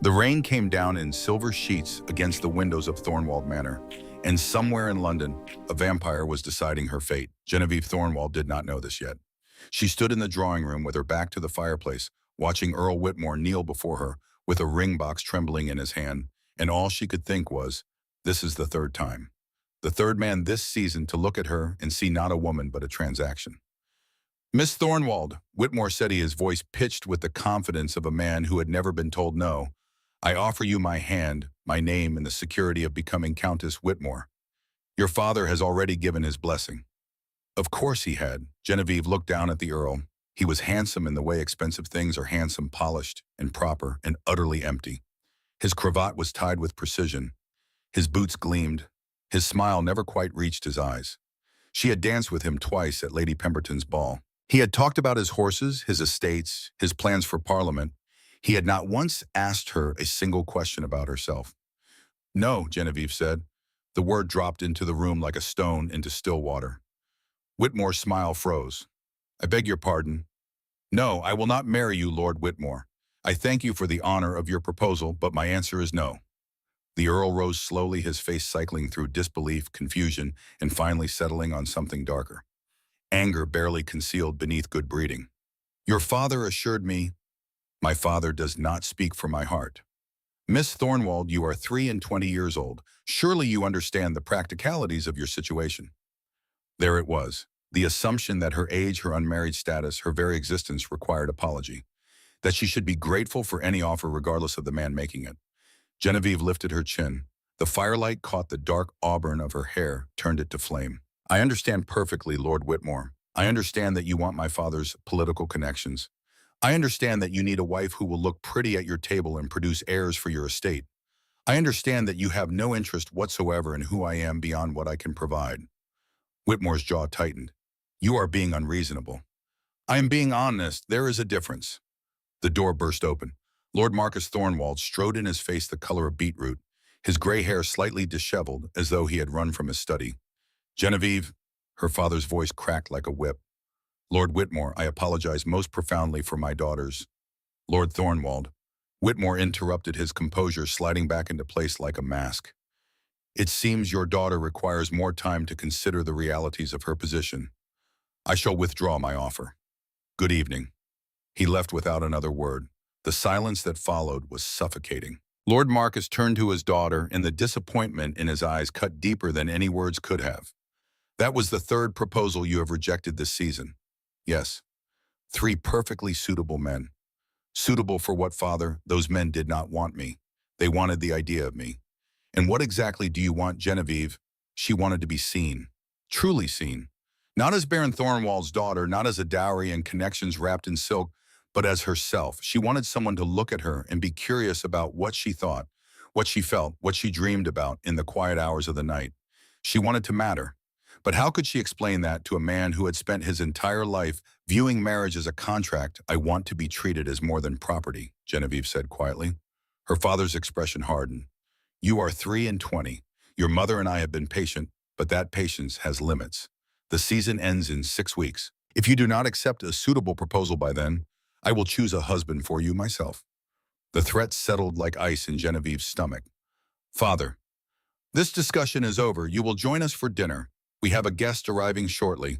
The rain came down in silver sheets against the windows of Thornwald Manor, and somewhere in London, a vampire was deciding her fate. Genevieve Thornwald did not know this yet. She stood in the drawing room with her back to the fireplace, watching Earl Whitmore kneel before her with a ring box trembling in his hand, and all she could think was, this is the third time. The third man this season to look at her and see not a woman but a transaction. Miss Thornwald, Whitmore said, his voice pitched with the confidence of a man who had never been told no. I offer you my hand, my name, and the security of becoming Countess Whitmore. Your father has already given his blessing. Of course he had. Genevieve looked down at the Earl. He was handsome in the way expensive things are handsome, polished and proper and utterly empty. His cravat was tied with precision. His boots gleamed. His smile never quite reached his eyes. She had danced with him twice at Lady Pemberton's ball. He had talked about his horses, his estates, his plans for Parliament. He had not once asked her a single question about herself. No, Genevieve said. The word dropped into the room like a stone into still water. Whitmore's smile froze. I beg your pardon. No, I will not marry you, Lord Whitmore. I thank you for the honor of your proposal, but my answer is no. The Earl rose slowly, his face cycling through disbelief, confusion, and finally settling on something darker. Anger barely concealed beneath good breeding. Your father assured me. My father does not speak for my heart. Miss Thornwald, you are 23 years old. Surely you understand the practicalities of your situation. There it was, the assumption that her age, her unmarried status, her very existence required apology, that she should be grateful for any offer regardless of the man making it. Genevieve lifted her chin. The firelight caught the dark auburn of her hair, turned it to flame. I understand perfectly, Lord Whitmore. I understand that you want my father's political connections. I understand that you need a wife who will look pretty at your table and produce heirs for your estate. I understand that you have no interest whatsoever in who I am beyond what I can provide. Whitmore's jaw tightened. You are being unreasonable. I am being honest. There is a difference. The door burst open. Lord Marcus Thornwald strode in, his face the color of beetroot, his gray hair slightly disheveled as though he had run from his study. Genevieve, her father's voice cracked like a whip. Lord Whitmore, I apologize most profoundly for my daughters. Lord Thornwald. Whitmore interrupted, his composure sliding back into place like a mask. It seems your daughter requires more time to consider the realities of her position. I shall withdraw my offer. Good evening. He left without another word. The silence that followed was suffocating. Lord Marcus turned to his daughter, and the disappointment in his eyes cut deeper than any words could have. That was the third proposal you have rejected this season. Yes. 3 perfectly suitable men. Suitable for what, Father? Those men did not want me. They wanted the idea of me. And what exactly do you want, Genevieve? She wanted to be seen. Truly seen. Not as Baron Thornwald's daughter, not as a dowry and connections wrapped in silk, but as herself. She wanted someone to look at her and be curious about what she thought, what she felt, what she dreamed about in the quiet hours of the night. She wanted to matter. But how could she explain that to a man who had spent his entire life viewing marriage as a contract? I want to be treated as more than property, Genevieve said quietly. Her father's expression hardened. You are 23. Your mother and I have been patient, but that patience has limits. The season ends in 6 weeks. If you do not accept a suitable proposal by then, I will choose a husband for you myself. The threat settled like ice in Genevieve's stomach. Father, this discussion is over. You will join us for dinner. We have a guest arriving shortly.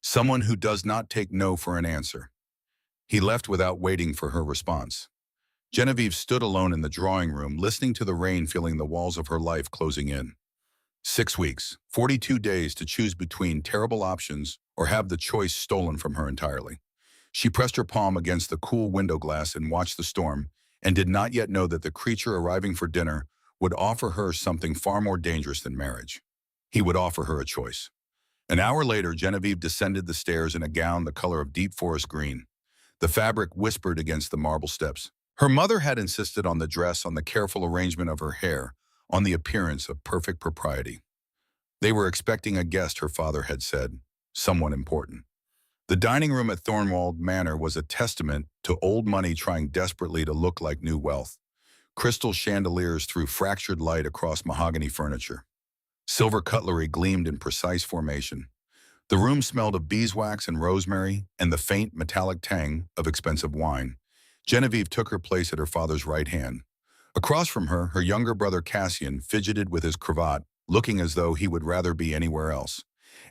Someone who does not take no for an answer. He left without waiting for her response. Genevieve stood alone in the drawing room, listening to the rain, feeling the walls of her life closing in. 6 weeks, 42 days to choose between terrible options or have the choice stolen from her entirely. She pressed her palm against the cool window glass and watched the storm, and did not yet know that the creature arriving for dinner would offer her something far more dangerous than marriage. He would offer her a choice. An hour later, Genevieve descended the stairs in a gown the color of deep forest green. The fabric whispered against the marble steps. Her mother had insisted on the dress, on the careful arrangement of her hair, on the appearance of perfect propriety. They were expecting a guest, her father had said, someone important. The dining room at Thornwald Manor was a testament to old money trying desperately to look like new wealth. Crystal chandeliers threw fractured light across mahogany furniture. Silver cutlery gleamed in precise formation. The room smelled of beeswax and rosemary and the faint metallic tang of expensive wine. Genevieve took her place at her father's right hand. Across from her, her younger brother Cassian fidgeted with his cravat, looking as though he would rather be anywhere else.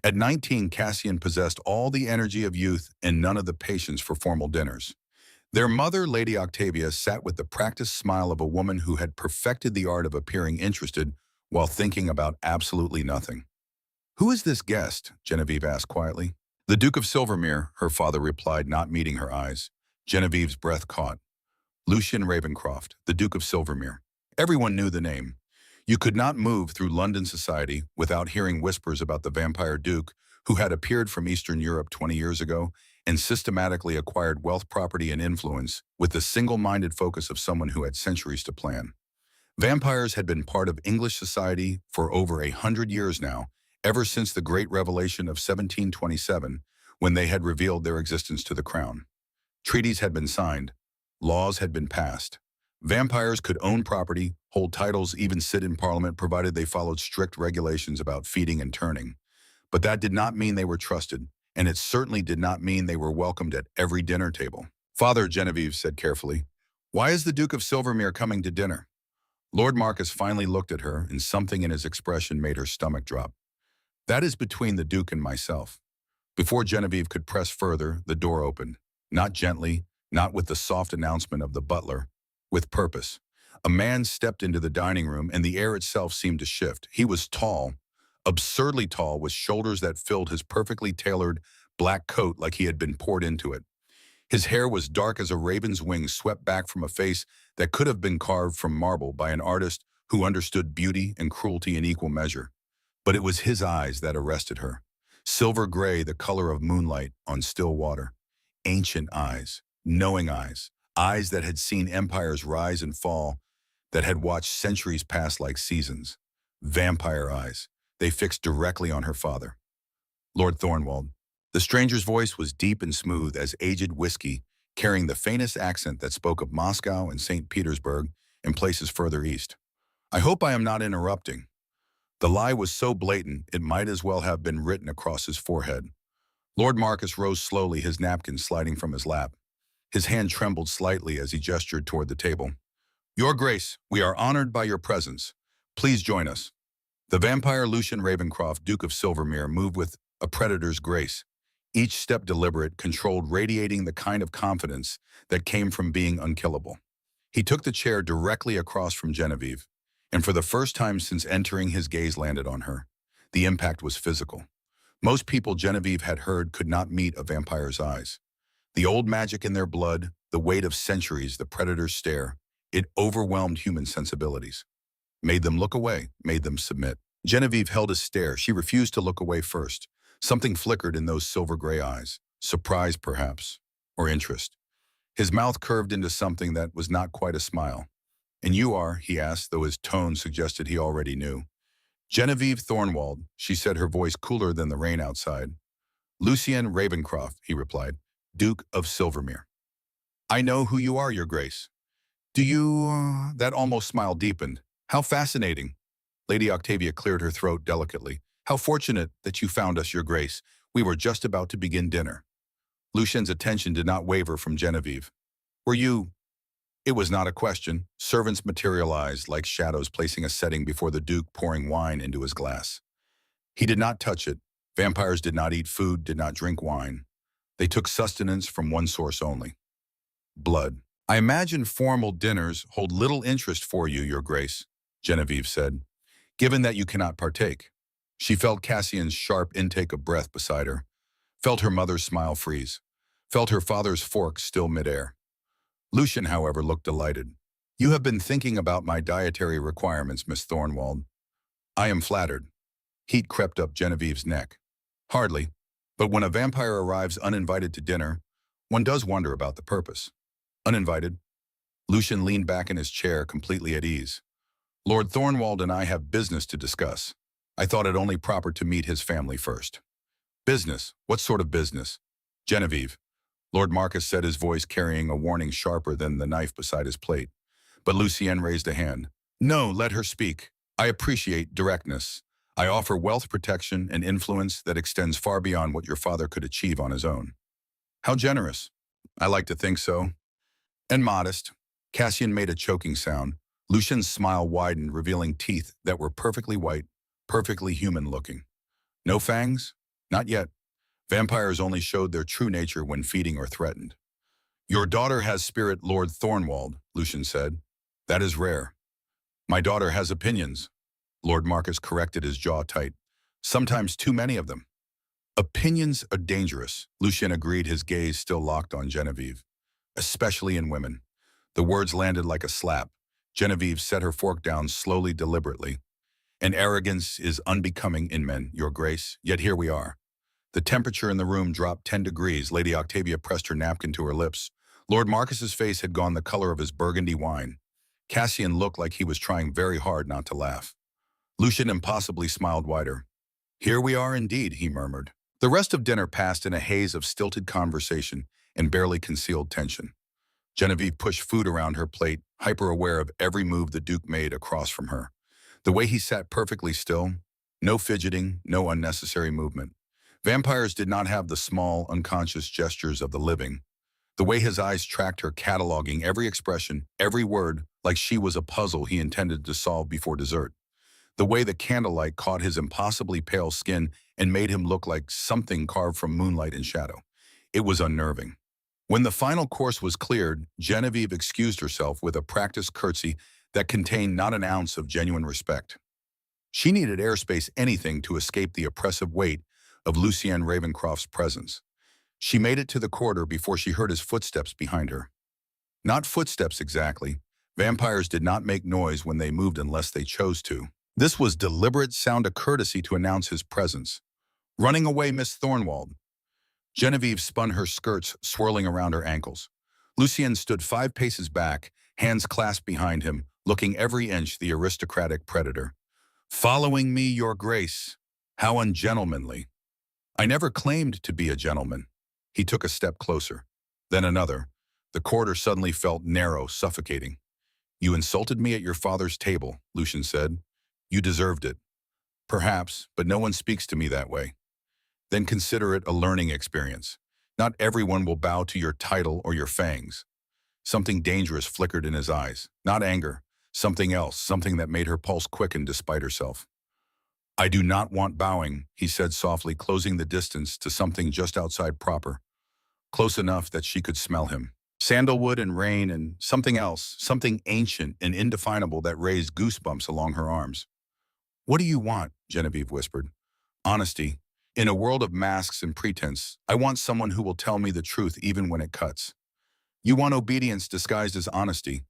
At 19, Cassian possessed all the energy of youth and none of the patience for formal dinners. Their mother, Lady Octavia, sat with the practiced smile of a woman who had perfected the art of appearing interested while thinking about absolutely nothing. "Who is this guest?" Genevieve asked quietly. "The Duke of Silvermere," her father replied, not meeting her eyes. Genevieve's breath caught. Lucian Ravencroft, the Duke of Silvermere. Everyone knew the name. You could not move through London society without hearing whispers about the vampire duke who had appeared from Eastern Europe 20 years ago and systematically acquired wealth, property, and influence with the single-minded focus of someone who had centuries to plan. Vampires had been part of English society for over 100 years now, ever since the Great Revelation of 1727, when they had revealed their existence to the crown. Treaties had been signed. Laws had been passed. Vampires could own property, hold titles, even sit in parliament provided they followed strict regulations about feeding and turning. But that did not mean they were trusted, and it certainly did not mean they were welcomed at every dinner table. "Father," Genevieve said carefully, "why is the Duke of Silvermere coming to dinner?" Lord Marcus finally looked at her, and something in his expression made her stomach drop. "That is between the Duke and myself." Before Genevieve could press further, the door opened. Not gently, not with the soft announcement of the butler, with purpose. A man stepped into the dining room, and the air itself seemed to shift. He was tall, absurdly tall, with shoulders that filled his perfectly tailored black coat like he had been poured into it. His hair was dark as a raven's wing swept back from a face that could have been carved from marble by an artist who understood beauty and cruelty in equal measure. But it was his eyes that arrested her. Silver gray, the color of moonlight on still water. Ancient eyes, knowing eyes, eyes that had seen empires rise and fall, that had watched centuries pass like seasons. Vampire eyes. They fixed directly on her father. "Lord Thornwald." The stranger's voice was deep and smooth as aged whiskey, carrying the faintest accent that spoke of Moscow and St. Petersburg and places further east. "I hope I am not interrupting." The lie was so blatant it might as well have been written across his forehead. Lord Marcus rose slowly, his napkin sliding from his lap. His hand trembled slightly as he gestured toward the table. "Your Grace, we are honored by your presence. Please join us." The vampire Lucian Ravencroft, Duke of Silvermere, moved with a predator's grace, each step deliberate, controlled, radiating the kind of confidence that came from being unkillable. He took the chair directly across from Genevieve, and for the first time since entering, his gaze landed on her. The impact was physical. Most people Genevieve had heard could not meet a vampire's eyes. The old magic in their blood, the weight of centuries, the predator's stare, it overwhelmed human sensibilities. Made them look away, made them submit. Genevieve held his stare. She refused to look away first. Something flickered in those silver gray eyes. Surprise, perhaps, or interest. His mouth curved into something that was not quite a smile. "And you are?" he asked, though his tone suggested he already knew. "Genevieve Thornwald," she said, her voice cooler than the rain outside. "Lucien Ravencroft," he replied, "Duke of Silvermere." "I know who you are, Your Grace." "Do you—" That almost smile deepened. "How fascinating." Lady Octavia cleared her throat delicately. "How fortunate that you found us, Your Grace. We were just about to begin dinner." Lucien's attention did not waver from Genevieve. "Were you—" It was not a question. Servants materialized like shadows, placing a setting before the Duke, pouring wine into his glass. He did not touch it. Vampires did not eat food, did not drink wine. They took sustenance from one source only: blood. "I imagine formal dinners hold little interest for you, Your Grace," Genevieve said, "given that you cannot partake." She felt Cassian's sharp intake of breath beside her, felt her mother's smile freeze, felt her father's fork still midair. Lucian, however, looked delighted. "You have been thinking about my dietary requirements, Miss Thornwald." "I am flattered." Heat crept up Genevieve's neck. "Hardly. But when a vampire arrives uninvited to dinner, one does wonder about the purpose." "Uninvited?" Lucian leaned back in his chair, completely at ease. "Lord Thornwald and I have business to discuss. I thought it only proper to meet his family first." "Business? What sort of business?" "Genevieve," Lord Marcus said, his voice carrying a warning sharper than the knife beside his plate. But Lucien raised a hand. "No, let her speak. I appreciate directness. I offer wealth, protection, and influence that extends far beyond what your father could achieve on his own." "How generous." "I like to think so." "And modest." Cassian made a choking sound. Lucian's smile widened, revealing teeth that were perfectly white, perfectly human-looking. No fangs? Not yet. Vampires only showed their true nature when feeding or threatened. Your daughter has spirit, Lord Thornwald, Lucian said. That is rare. My daughter has opinions. Lord Marcus corrected, his jaw tight. Sometimes too many of them. Opinions are dangerous, Lucian agreed, his gaze still locked on Genevieve. Especially in women. The words landed like a slap. Genevieve set her fork down slowly, deliberately. And arrogance is unbecoming in men, Your Grace, yet here we are. The temperature in the room dropped 10 degrees. Lady Octavia pressed her napkin to her lips. Lord Marcus's face had gone the color of his burgundy wine. Cassian looked like he was trying very hard not to laugh. Lucian impossibly smiled wider. Here we are indeed, he murmured. The rest of dinner passed in a haze of stilted conversation and barely concealed tension. Genevieve pushed food around her plate, hyper-aware of every move the Duke made across from her. The way he sat perfectly still, no fidgeting, no unnecessary movement. Vampires did not have the small, unconscious gestures of the living. The way his eyes tracked her, cataloging every expression, every word, like she was a puzzle he intended to solve before dessert. The way the candlelight caught his impossibly pale skin and made him look like something carved from moonlight and shadow. It was unnerving. When the final course was cleared, Genevieve excused herself with a practiced curtsy that contained not an ounce of genuine respect. She needed airspace, anything to escape the oppressive weight of Lucien Ravencroft's presence. She made it to the corridor before she heard his footsteps behind her. Not footsteps exactly. Vampires did not make noise when they moved unless they chose to. This was deliberate sound of courtesy to announce his presence. Running away, Miss Thornwald. Genevieve spun her skirts, swirling around her ankles. Lucien stood 5 paces back, hands clasped behind him, looking every inch the aristocratic predator. Following me, Your Grace. How ungentlemanly. I never claimed to be a gentleman. He took a step closer, then another. The corridor suddenly felt narrow, suffocating. You insulted me at your father's table, Lucian said. You deserved it. Perhaps, but no one speaks to me that way. Then consider it a learning experience. Not everyone will bow to your title or your fangs. Something dangerous flickered in his eyes. Not anger. Something else, something that made her pulse quicken despite herself. I do not want bowing, he said softly, closing the distance to something just outside proper. Close enough that she could smell him. Sandalwood and rain and something else, something ancient and indefinable that raised goosebumps along her arms. What do you want? Genevieve whispered. Honesty. In a world of masks and pretense, I want someone who will tell me the truth even when it cuts. You want obedience disguised as honesty.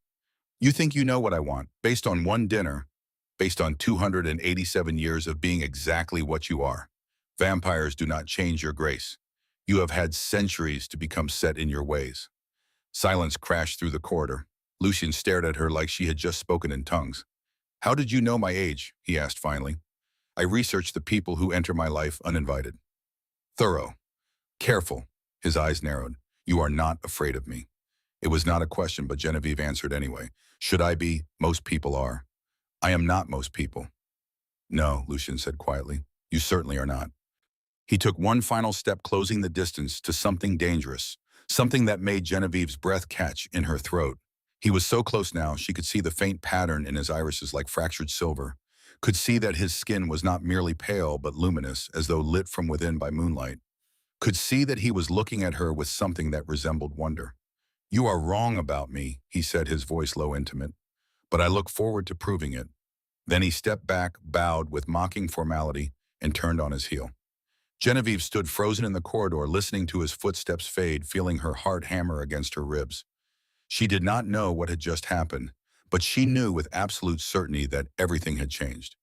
You think you know what I want, based on one dinner, based on 287 years of being exactly what you are. Vampires do not change, Your Grace. You have had centuries to become set in your ways. Silence crashed through the corridor. Lucien stared at her like she had just spoken in tongues. How did you know my age? He asked finally. I researched the people who enter my life uninvited. Thorough. Careful. His eyes narrowed. You are not afraid of me. It was not a question, but Genevieve answered anyway. Should I be? Most people are. I am not most people. No, Lucien said quietly. You certainly are not. He took one final step, closing the distance to something dangerous, something that made Genevieve's breath catch in her throat. He was so close now, she could see the faint pattern in his irises like fractured silver, could see that his skin was not merely pale but luminous, as though lit from within by moonlight, could see that he was looking at her with something that resembled wonder. You are wrong about me, he said, his voice low, intimate, but I look forward to proving it. Then he stepped back, bowed with mocking formality, and turned on his heel. Genevieve stood frozen in the corridor, listening to his footsteps fade, feeling her heart hammer against her ribs. She did not know what had just happened, but she knew with absolute certainty that everything had changed.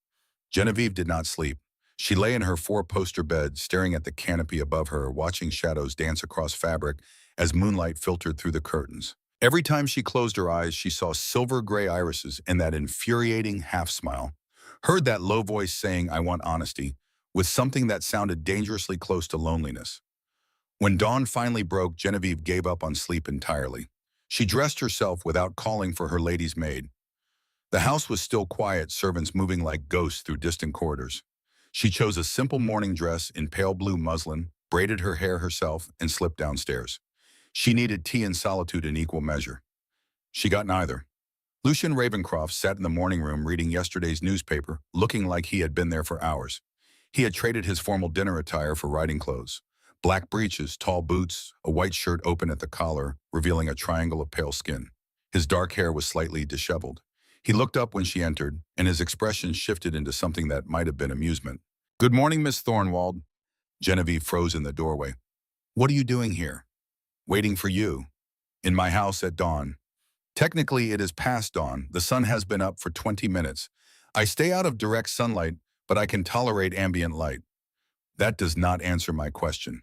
Genevieve did not sleep. She lay in her 4-poster bed, staring at the canopy above her, watching shadows dance across fabric as moonlight filtered through the curtains. Every time she closed her eyes, she saw silver-gray irises and that infuriating half-smile, heard that low voice saying, I want honesty, with something that sounded dangerously close to loneliness. When dawn finally broke, Genevieve gave up on sleep entirely. She dressed herself without calling for her lady's maid. The house was still quiet, servants moving like ghosts through distant corridors. She chose a simple morning dress in pale blue muslin, braided her hair herself, and slipped downstairs. She needed tea and solitude in equal measure. She got neither. Lucian Ravencroft sat in the morning room reading yesterday's newspaper, looking like he had been there for hours. He had traded his formal dinner attire for riding clothes. Black breeches, tall boots, a white shirt open at the collar, revealing a triangle of pale skin. His dark hair was slightly disheveled. He looked up when she entered, and his expression shifted into something that might have been amusement. "Good morning, Miss Thornwald." Genevieve froze in the doorway. "What are you doing here?" "Waiting for you. In my house at dawn." "Technically, it is past dawn. The sun has been up for 20 minutes. I stay out of direct sunlight, but I can tolerate ambient light." "That does not answer my question."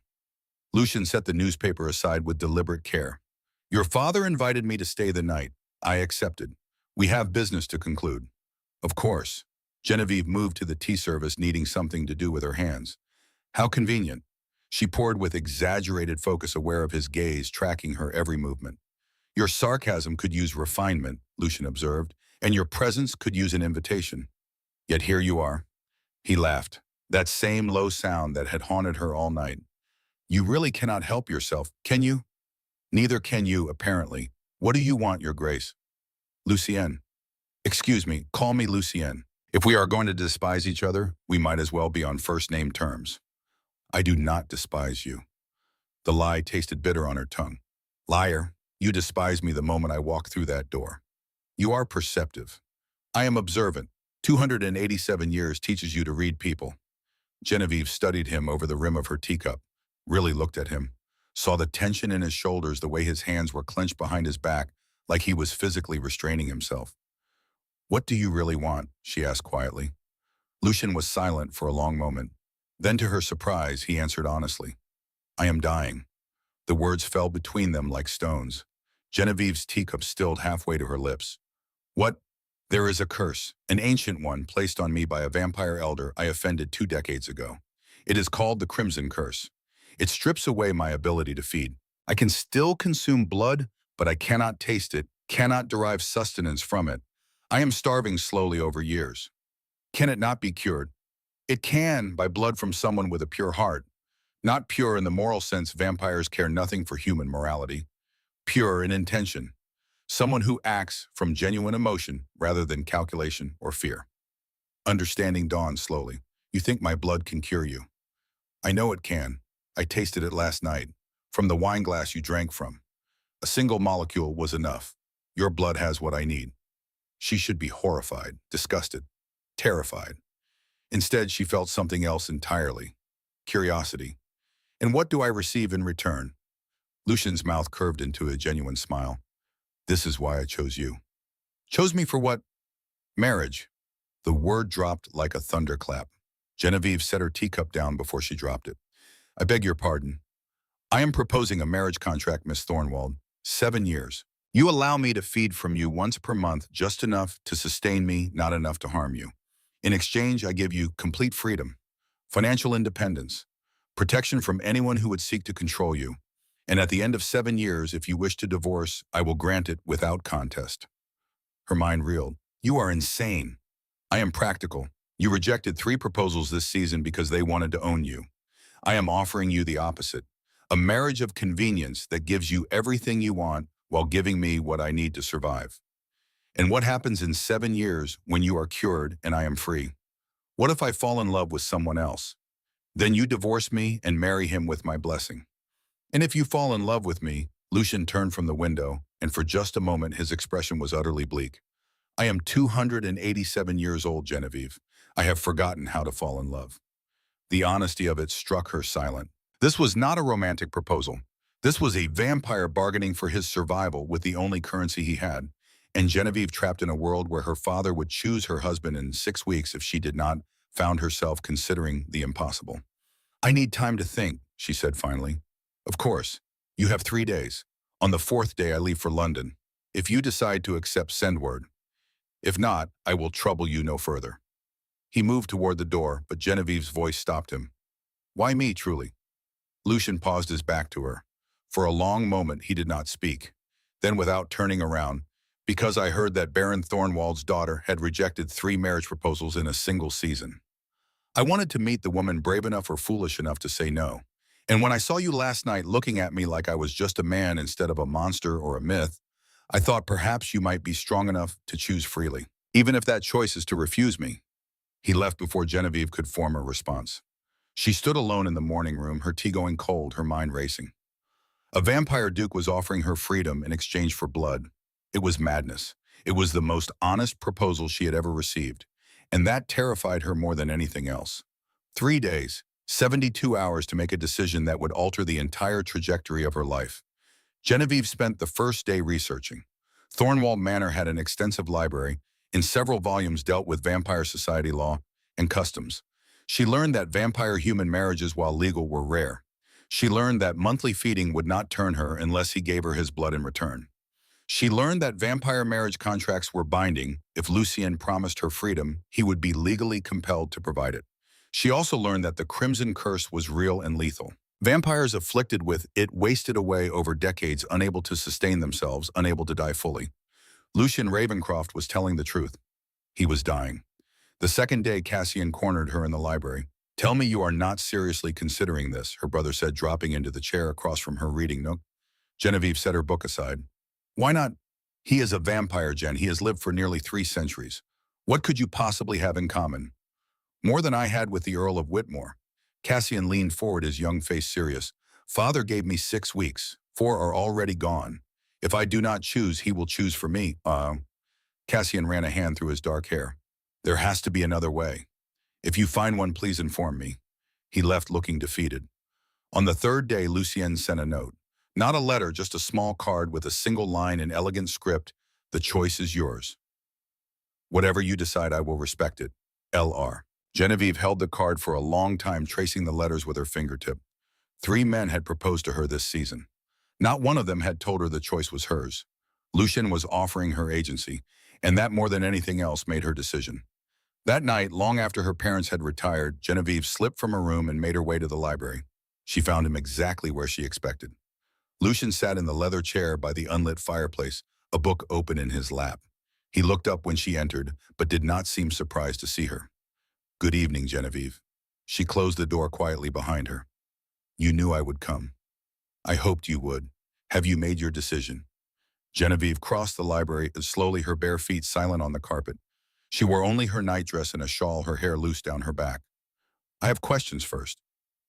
Lucian set the newspaper aside with deliberate care. "Your father invited me to stay the night. I accepted. We have business to conclude." "Of course." Genevieve moved to the tea service, needing something to do with her hands. "How convenient." She poured with exaggerated focus, aware of his gaze, tracking her every movement. "Your sarcasm could use refinement," Lucian observed, "and your presence could use an invitation. Yet here you are." He laughed, that same low sound that had haunted her all night. "You really cannot help yourself, can you?" "Neither can you, apparently. What do you want, Your Grace?" "Lucienne." "Excuse me, call me Lucienne. If we are going to despise each other, we might as well be on first-name terms." "I do not despise you." The lie tasted bitter on her tongue. "Liar, you despise me the moment I walk through that door." "You are perceptive." "I am observant. 287 years teaches you to read people." Genevieve studied him over the rim of her teacup, really looked at him, saw the tension in his shoulders, the way his hands were clenched behind his back, like he was physically restraining himself. "What do you really want?" she asked quietly. Lucian was silent for a long moment. Then, to her surprise, he answered honestly. "I am dying." The words fell between them like stones. Genevieve's teacup stilled halfway to her lips. "What?" "There is a curse, an ancient one placed on me by a vampire elder I offended 2 decades ago. It is called the Crimson Curse. It strips away my ability to feed. I can still consume blood, but I cannot taste it, cannot derive sustenance from it. I am starving slowly over years." "Can it not be cured?" "It can, by blood from someone with a pure heart. Not pure in the moral sense, vampires care nothing for human morality. Pure in intention. Someone who acts from genuine emotion rather than calculation or fear." Understanding dawned slowly. "You think my blood can cure you?" "I know it can. I tasted it last night, from the wine glass you drank from. A single molecule was enough. Your blood has what I need." She should be horrified, disgusted, terrified. Instead, she felt something else entirely. Curiosity. "And what do I receive in return?" Lucian's mouth curved into a genuine smile. "This is why I chose you." "Chose me for what?" "Marriage." The word dropped like a thunderclap. Genevieve set her teacup down before she dropped it. "I beg your pardon. I am proposing a marriage contract, Miss Thornwald. 7 years. You allow me to feed from you once per month, just enough to sustain me, not enough to harm you. In exchange, I give you complete freedom, financial independence, protection from anyone who would seek to control you. And at the end of 7 years, if you wish to divorce, I will grant it without contest." Her mind reeled. "You are insane." "I am practical. You rejected 3 proposals this season because they wanted to own you. I am offering you the opposite. A marriage of convenience that gives you everything you want while giving me what I need to survive. And what happens in 7 years when you are cured and I am free? What if I fall in love with someone else? Then you divorce me and marry him with my blessing. And if you fall in love with me," Lucian turned from the window, and for just a moment his expression was utterly bleak. "I am 287 years old, Genevieve. I have forgotten how to fall in love." The honesty of it struck her silent. This was not a romantic proposal. This was a vampire bargaining for his survival with the only currency he had, and Genevieve trapped in a world where her father would choose her husband in 6 weeks if she did not, found herself considering the impossible. "I need time to think," she said finally. "Of course. You have 3 days. On the 4th day I leave for London. If you decide to accept, send word. If not, I will trouble you no further." He moved toward the door, but Genevieve's voice stopped him. "Why me, truly?" Lucian paused his back to her. For a long moment he did not speak. Then, without turning around, "Because I heard that Baron Thornwald's daughter had rejected 3 marriage proposals in a single season. I wanted to meet the woman brave enough or foolish enough to say no. And when I saw you last night looking at me like I was just a man instead of a monster or a myth, I thought perhaps you might be strong enough to choose freely, even if that choice is to refuse me." He left before Genevieve could form a response. She stood alone in the morning room, her tea going cold, her mind racing. A vampire duke was offering her freedom in exchange for blood. It was madness. It was the most honest proposal she had ever received, and that terrified her more than anything else. 3 days, 72 hours to make a decision that would alter the entire trajectory of her life. Genevieve spent the first day researching. Thornwall Manor had an extensive library, and several volumes dealt with vampire society law and customs. She learned that vampire-human marriages, while legal, were rare. She learned that monthly feeding would not turn her unless he gave her his blood in return. She learned that vampire marriage contracts were binding. If Lucien promised her freedom, he would be legally compelled to provide it. She also learned that the Crimson Curse was real and lethal. Vampires afflicted with it wasted away over decades, unable to sustain themselves, unable to die fully. Lucien Ravencroft was telling the truth. He was dying. The second day, Cassian cornered her in the library. "Tell me you are not seriously considering this," her brother said, dropping into the chair across from her reading nook. Genevieve set her book aside. "Why not? He is a vampire, Jen. He has lived for nearly 3 centuries. What could you possibly have in common?" "More than I had with the Earl of Whitmore." Cassian leaned forward, his young face serious. "Father gave me 6 weeks. 4 are already gone. If I do not choose, he will choose for me." Cassian ran a hand through his dark hair. "There has to be another way. If you find one, please inform me." He left looking defeated. On the third day, Lucien sent a note. Not a letter, just a small card with a single line in elegant script. "The choice is yours. Whatever you decide, I will respect it. L.R." Genevieve held the card for a long time, tracing the letters with her fingertip. 3 men had proposed to her this season. Not one of them had told her the choice was hers. Lucien was offering her agency, and that more than anything else made her decision. That night, long after her parents had retired, Genevieve slipped from her room and made her way to the library. She found him exactly where she expected. Lucien sat in the leather chair by the unlit fireplace, a book open in his lap. He looked up when she entered, but did not seem surprised to see her. "Good evening, Genevieve." She closed the door quietly behind her. "You knew I would come. I hoped you would. Have you made your decision?" Genevieve crossed the library, slowly, her bare feet silent on the carpet. She wore only her nightdress and a shawl, her hair loose down her back. "I have questions first."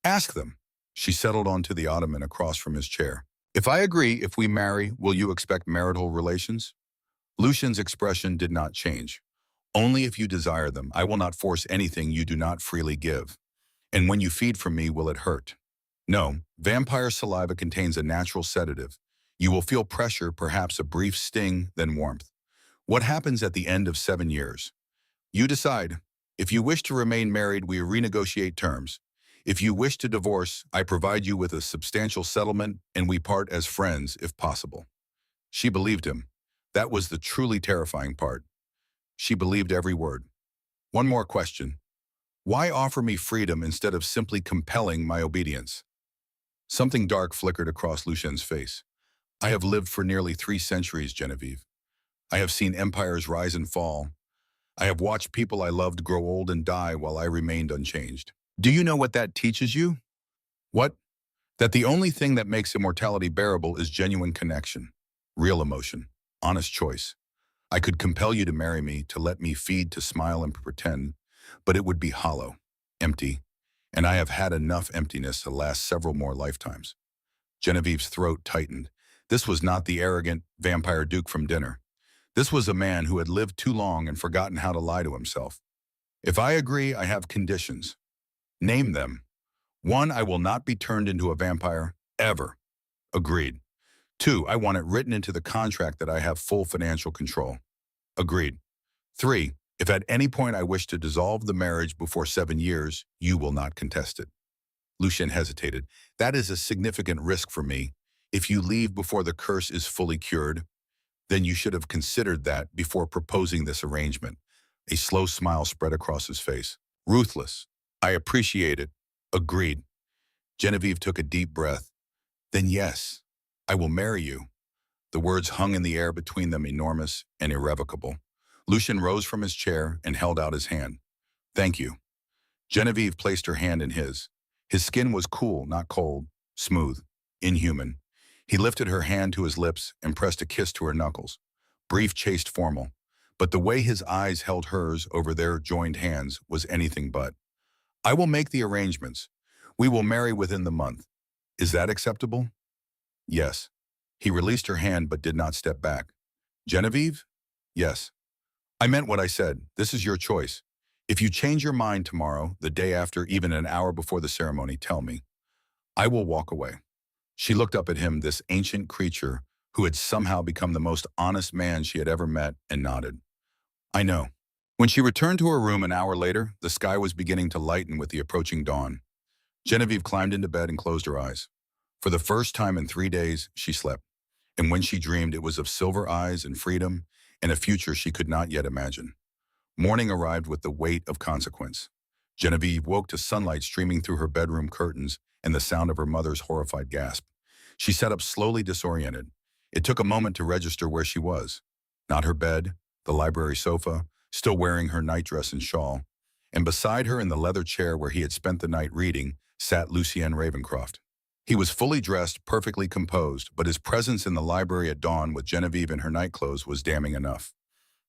"Ask them." She settled onto the ottoman across from his chair. "If I agree, if we marry, will you expect marital relations?" Lucien's expression did not change. "Only if you desire them. I will not force anything you do not freely give. And when you feed from me, will it hurt?" "No. Vampire saliva contains a natural sedative. You will feel pressure, perhaps a brief sting, then warmth. What happens at the end of 7 years? You decide. If you wish to remain married, we renegotiate terms. If you wish to divorce, I provide you with a substantial settlement, and we part as friends, if possible." She believed him. That was the truly terrifying part. She believed every word. "One more question. Why offer me freedom instead of simply compelling my obedience?" Something dark flickered across Lucien's face. "I have lived for nearly 3 centuries, Genevieve. I have seen empires rise and fall. I have watched people I loved grow old and die while I remained unchanged. Do you know what that teaches you?" "What?" "That the only thing that makes immortality bearable is genuine connection, real emotion, honest choice. I could compel you to marry me, to let me feed, to smile and pretend, but it would be hollow, empty, and I have had enough emptiness to last several more lifetimes." Genevieve's throat tightened. This was not the arrogant vampire duke from dinner. This was a man who had lived too long and forgotten how to lie to himself. "If I agree, I have conditions." "Name them." "1, I will not be turned into a vampire, ever." "Agreed." "2, I want it written into the contract that I have full financial control." "Agreed." "3, if at any point I wish to dissolve the marriage before 7 years, you will not contest it." Lucien hesitated. "That is a significant risk for me. If you leave before the curse is fully cured, then you should have considered that before proposing this arrangement." A slow smile spread across his face. "Ruthless. I appreciate it." "Agreed." Genevieve took a deep breath. "Then yes, I will marry you." The words hung in the air between them, enormous and irrevocable. Lucien rose from his chair and held out his hand. "Thank you." Genevieve placed her hand in his. His skin was cool, not cold, smooth, inhuman. He lifted her hand to his lips and pressed a kiss to her knuckles. Brief, chaste, formal. But the way his eyes held hers over their joined hands was anything but. I will make the arrangements. We will marry within the month. Is that acceptable? Yes. He released her hand but did not step back. Genevieve? Yes. I meant what I said. This is your choice. If you change your mind tomorrow, the day after, even an hour before the ceremony, tell me. I will walk away. She looked up at him, this ancient creature who had somehow become the most honest man she had ever met, and nodded. I know. When she returned to her room an hour later, the sky was beginning to lighten with the approaching dawn. Genevieve climbed into bed and closed her eyes. For the first time in 3 days, she slept. And when she dreamed, it was of silver eyes and freedom and a future she could not yet imagine. Morning arrived with the weight of consequence. Genevieve woke to sunlight streaming through her bedroom curtains and the sound of her mother's horrified gasp. She sat up slowly, disoriented. It took a moment to register where she was. Not her bed, the library sofa, still wearing her nightdress and shawl. And beside her in the leather chair where he had spent the night reading, sat Lucien Ravencroft. He was fully dressed, perfectly composed, but his presence in the library at dawn with Genevieve in her nightclothes was damning enough.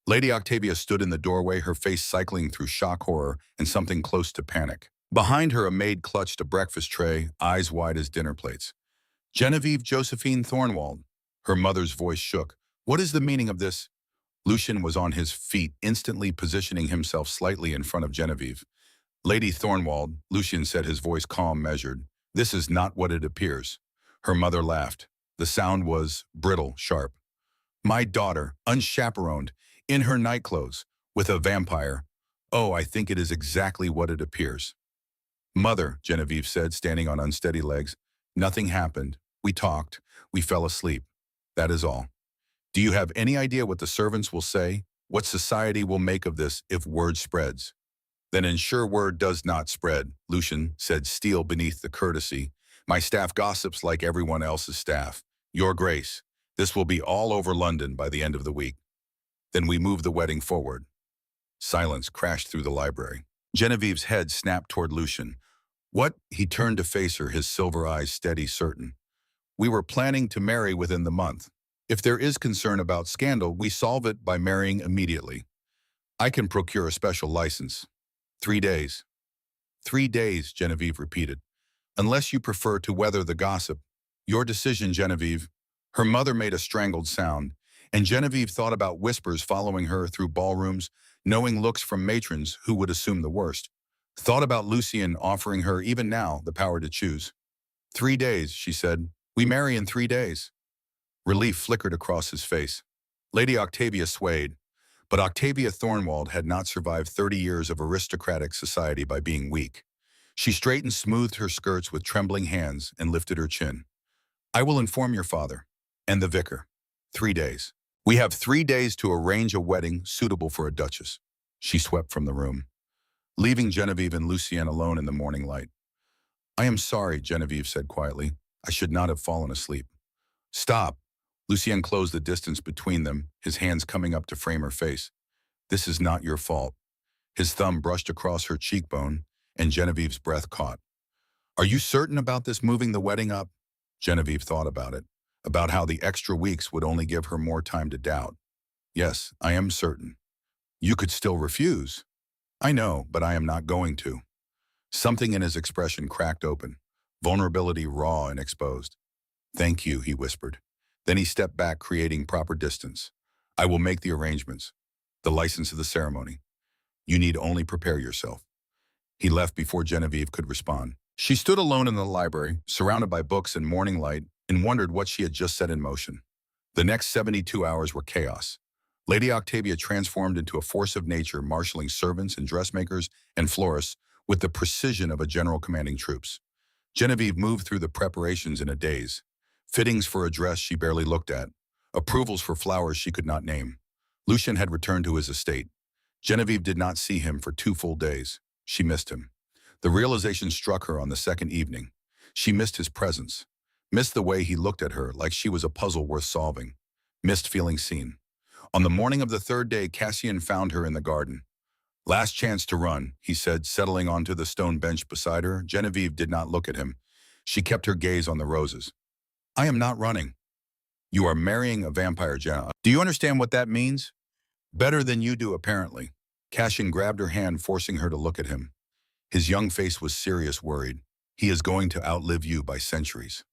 Lady Octavia stood in the doorway, her face cycling through shock, horror, and something close to panic. Behind her, a maid clutched a breakfast tray, eyes wide as dinner plates. Genevieve Josephine Thornwald. Her mother's voice shook. What is the meaning of this? Lucien was on his feet, instantly positioning himself slightly in front of Genevieve. Lady Thornwald, Lucien said, his voice calm, measured. This is not what it appears. Her mother laughed. The sound was brittle, sharp. My daughter, unchaperoned, in her nightclothes, with a vampire. Oh, I think it is exactly what it appears. Mother, Genevieve said, standing on unsteady legs. Nothing happened. We talked. We fell asleep. That is all. Do you have any idea what the servants will say? What society will make of this if word spreads? Then ensure word does not spread, Lucien said, steel beneath the courtesy. My staff gossips like everyone else's staff. Your Grace, this will be all over London by the end of the week. Then we move the wedding forward. Silence crashed through the library. Genevieve's head snapped toward Lucien. What? He turned to face her, his silver eyes steady, certain. We were planning to marry within the month. If there is concern about scandal, we solve it by marrying immediately. I can procure a special license. 3 days. 3 days, Genevieve repeated. Unless you prefer to weather the gossip. Your decision, Genevieve. Her mother made a strangled sound, and Genevieve thought about whispers following her through ballrooms, knowing looks from matrons who would assume the worst. Thought about Lucien offering her, even now, the power to choose. 3 days, she said. We marry in 3 days. Relief flickered across his face. Lady Octavia swayed, but Octavia Thornwald had not survived 30 years of aristocratic society by being weak. She straightened, smoothed her skirts with trembling hands, and lifted her chin. I will inform your father and the vicar. 3 days. We have 3 days to arrange a wedding suitable for a duchess. She swept from the room, leaving Genevieve and Lucien alone in the morning light. I am sorry, Genevieve said quietly. I should not have fallen asleep. Stop. Lucien closed the distance between them, his hands coming up to frame her face. This is not your fault. His thumb brushed across her cheekbone, and Genevieve's breath caught. Are you certain about this moving the wedding up? Genevieve thought about it, about how the extra weeks would only give her more time to doubt. Yes, I am certain. You could still refuse. I know, but I am not going to. Something in his expression cracked open, vulnerability raw and exposed. Thank you, he whispered. Then he stepped back, creating proper distance. I will make the arrangements, the license of the ceremony. You need only prepare yourself. He left before Genevieve could respond. She stood alone in the library, surrounded by books and morning light, and wondered what she had just set in motion. The next 72 hours were chaos. Lady Octavia transformed into a force of nature, marshaling servants and dressmakers and florists with the precision of a general commanding troops. Genevieve moved through the preparations in a daze. Fittings for a dress she barely looked at. Approvals for flowers she could not name. Lucien had returned to his estate. Genevieve did not see him for 2 full days. She missed him. The realization struck her on the second evening. She missed his presence. Missed the way he looked at her like she was a puzzle worth solving. Missed feeling seen. On the morning of the 3rd day, Cassian found her in the garden. Last chance to run, he said, settling onto the stone bench beside her. Genevieve did not look at him. She kept her gaze on the roses. I am not running. You are marrying a vampire, Jenna. Do you understand what that means? Better than you do, apparently. Cassian grabbed her hand, forcing her to look at him. His young face was serious, worried. He is going to outlive you by centuries.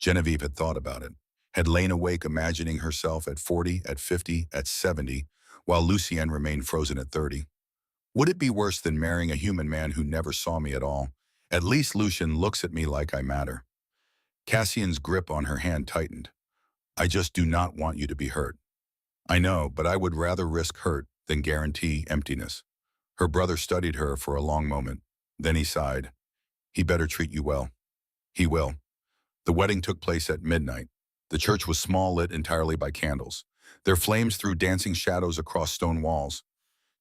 Genevieve had thought about it, had lain awake imagining herself at 40, at 50, at 70, while Lucien remained frozen at 30. Would it be worse than marrying a human man who never saw me at all? At least Lucien looks at me like I matter. Cassian's grip on her hand tightened. I just do not want you to be hurt. I know, but I would rather risk hurt than guarantee emptiness. Her brother studied her for a long moment. Then he sighed. He better treat you well. He will. The wedding took place at midnight. The church was small, lit entirely by candles. Their flames threw dancing shadows across stone walls.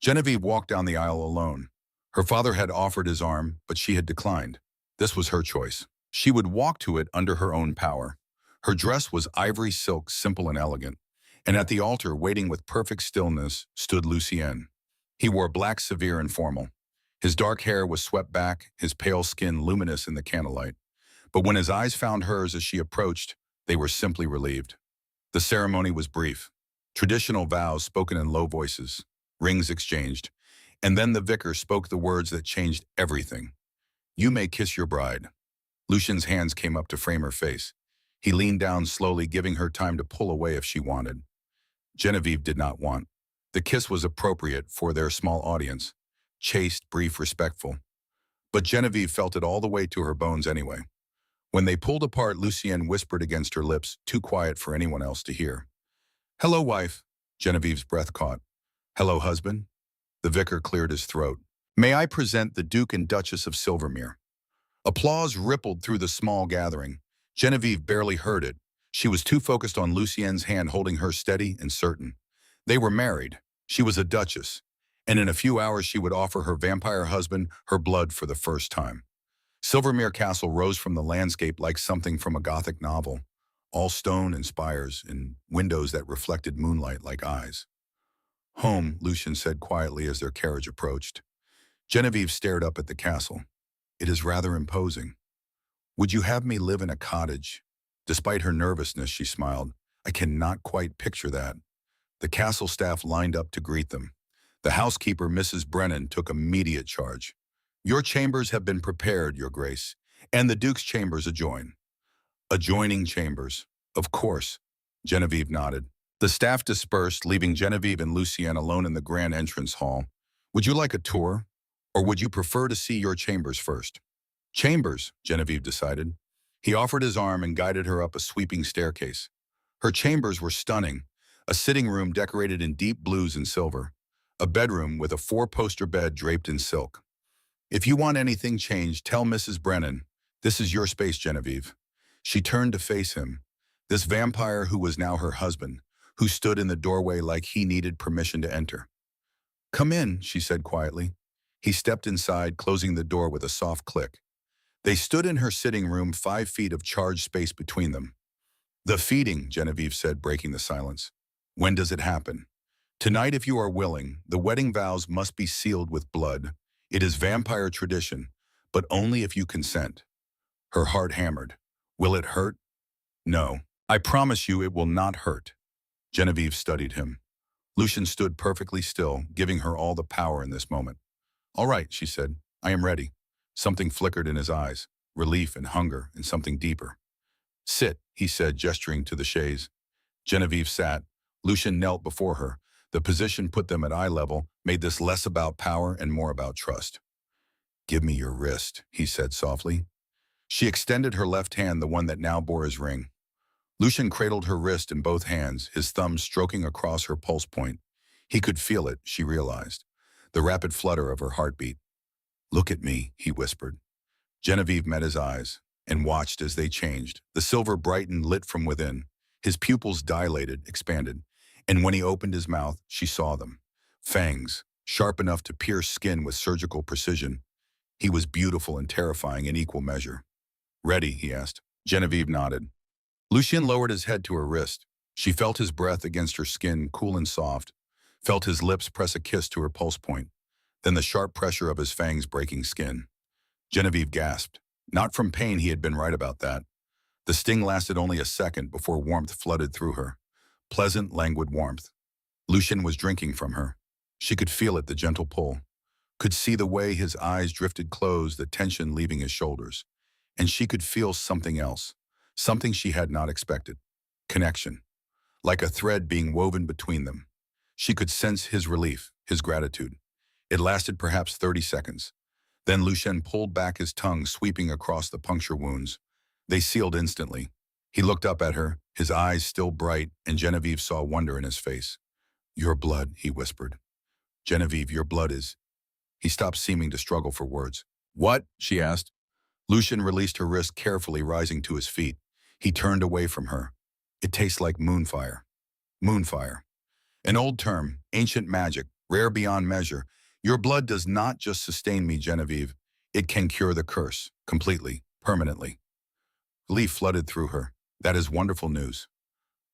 Genevieve walked down the aisle alone. Her father had offered his arm, but she had declined. This was her choice. She would walk to it under her own power. Her dress was ivory silk, simple and elegant. And at the altar, waiting with perfect stillness, stood Lucien. He wore black, severe and formal. His dark hair was swept back, his pale skin luminous in the candlelight. But when his eyes found hers as she approached, they were simply relieved. The ceremony was brief. Traditional vows spoken in low voices, rings exchanged, and then the vicar spoke the words that changed everything. You may kiss your bride. Lucien's hands came up to frame her face. He leaned down slowly, giving her time to pull away if she wanted. Genevieve did not want. The kiss was appropriate for their small audience, chaste, brief, respectful. But Genevieve felt it all the way to her bones anyway. When they pulled apart, Lucien whispered against her lips, too quiet for anyone else to hear. Hello, wife. Genevieve's breath caught. Hello, husband. The vicar cleared his throat. May I present the Duke and Duchess of Silvermere? Applause rippled through the small gathering. Genevieve barely heard it. She was too focused on Lucien's hand holding her steady and certain. They were married. She was a duchess. And in a few hours she would offer her vampire husband her blood for the first time. Silvermere Castle rose from the landscape like something from a Gothic novel, all stone and spires and windows that reflected moonlight like eyes. Home, Lucien said quietly as their carriage approached. Genevieve stared up at the castle. It is rather imposing. Would you have me live in a cottage? Despite her nervousness, she smiled. I cannot quite picture that. The castle staff lined up to greet them. The housekeeper, Mrs. Brennan, took immediate charge. Your chambers have been prepared, Your Grace, and the Duke's chambers adjoin. Adjoining chambers. Of course. Genevieve nodded. The staff dispersed, leaving Genevieve and Lucien alone in the grand entrance hall. Would you like a tour? Or would you prefer to see your chambers first? Chambers, Genevieve decided. He offered his arm and guided her up a sweeping staircase. Her chambers were stunning. A sitting room decorated in deep blues and silver. A bedroom with a four-poster bed draped in silk. If you want anything changed, tell Mrs. Brennan. This is your space, Genevieve. She turned to face him. This vampire who was now her husband, who stood in the doorway like he needed permission to enter. Come in, she said quietly. He stepped inside, closing the door with a soft click. They stood in her sitting room, 5 feet of charged space between them. The feeding, Genevieve said, breaking the silence. When does it happen? Tonight, if you are willing. The wedding vows must be sealed with blood. It is vampire tradition, but only if you consent. Her heart hammered. Will it hurt? No. I promise you it will not hurt. Genevieve studied him. Lucien stood perfectly still, giving her all the power in this moment. All right, she said. I am ready. Something flickered in his eyes, relief and hunger and something deeper. Sit, he said, gesturing to the chaise. Genevieve sat. Lucien knelt before her. The position put them at eye level, made this less about power and more about trust. Give me your wrist, he said softly. She extended her left hand, the one that now bore his ring. Lucien cradled her wrist in both hands, his thumb stroking across her pulse point. He could feel it, she realized, the rapid flutter of her heartbeat. Look at me, he whispered. Genevieve met his eyes and watched as they changed. The silver brightened, lit from within. His pupils dilated, expanded, and when he opened his mouth, she saw them. Fangs, sharp enough to pierce skin with surgical precision. He was beautiful and terrifying in equal measure. Ready, he asked. Genevieve nodded. Lucien lowered his head to her wrist. She felt his breath against her skin, cool and soft, felt his lips press a kiss to her pulse point, then the sharp pressure of his fangs breaking skin. Genevieve gasped. Not from pain, he had been right about that. The sting lasted only a second before warmth flooded through her. Pleasant, languid warmth. Lucian was drinking from her. She could feel it, the gentle pull. Could see the way his eyes drifted closed, the tension leaving his shoulders. And she could feel something else. Something she had not expected. Connection. Like a thread being woven between them. She could sense his relief, his gratitude. It lasted perhaps 30 seconds. Then Lucien pulled back his tongue, sweeping across the puncture wounds. They sealed instantly. He looked up at her, his eyes still bright, and Genevieve saw wonder in his face. "Your blood," he whispered. "Genevieve, your blood is—" He stopped, seeming to struggle for words. "What?" she asked. Lucien released her wrist carefully, rising to his feet. He turned away from her. "It tastes like moonfire." Moonfire. An old term, ancient magic, rare beyond measure. Your blood does not just sustain me, Genevieve. It can cure the curse, completely, permanently. Relief flooded through her. That is wonderful news.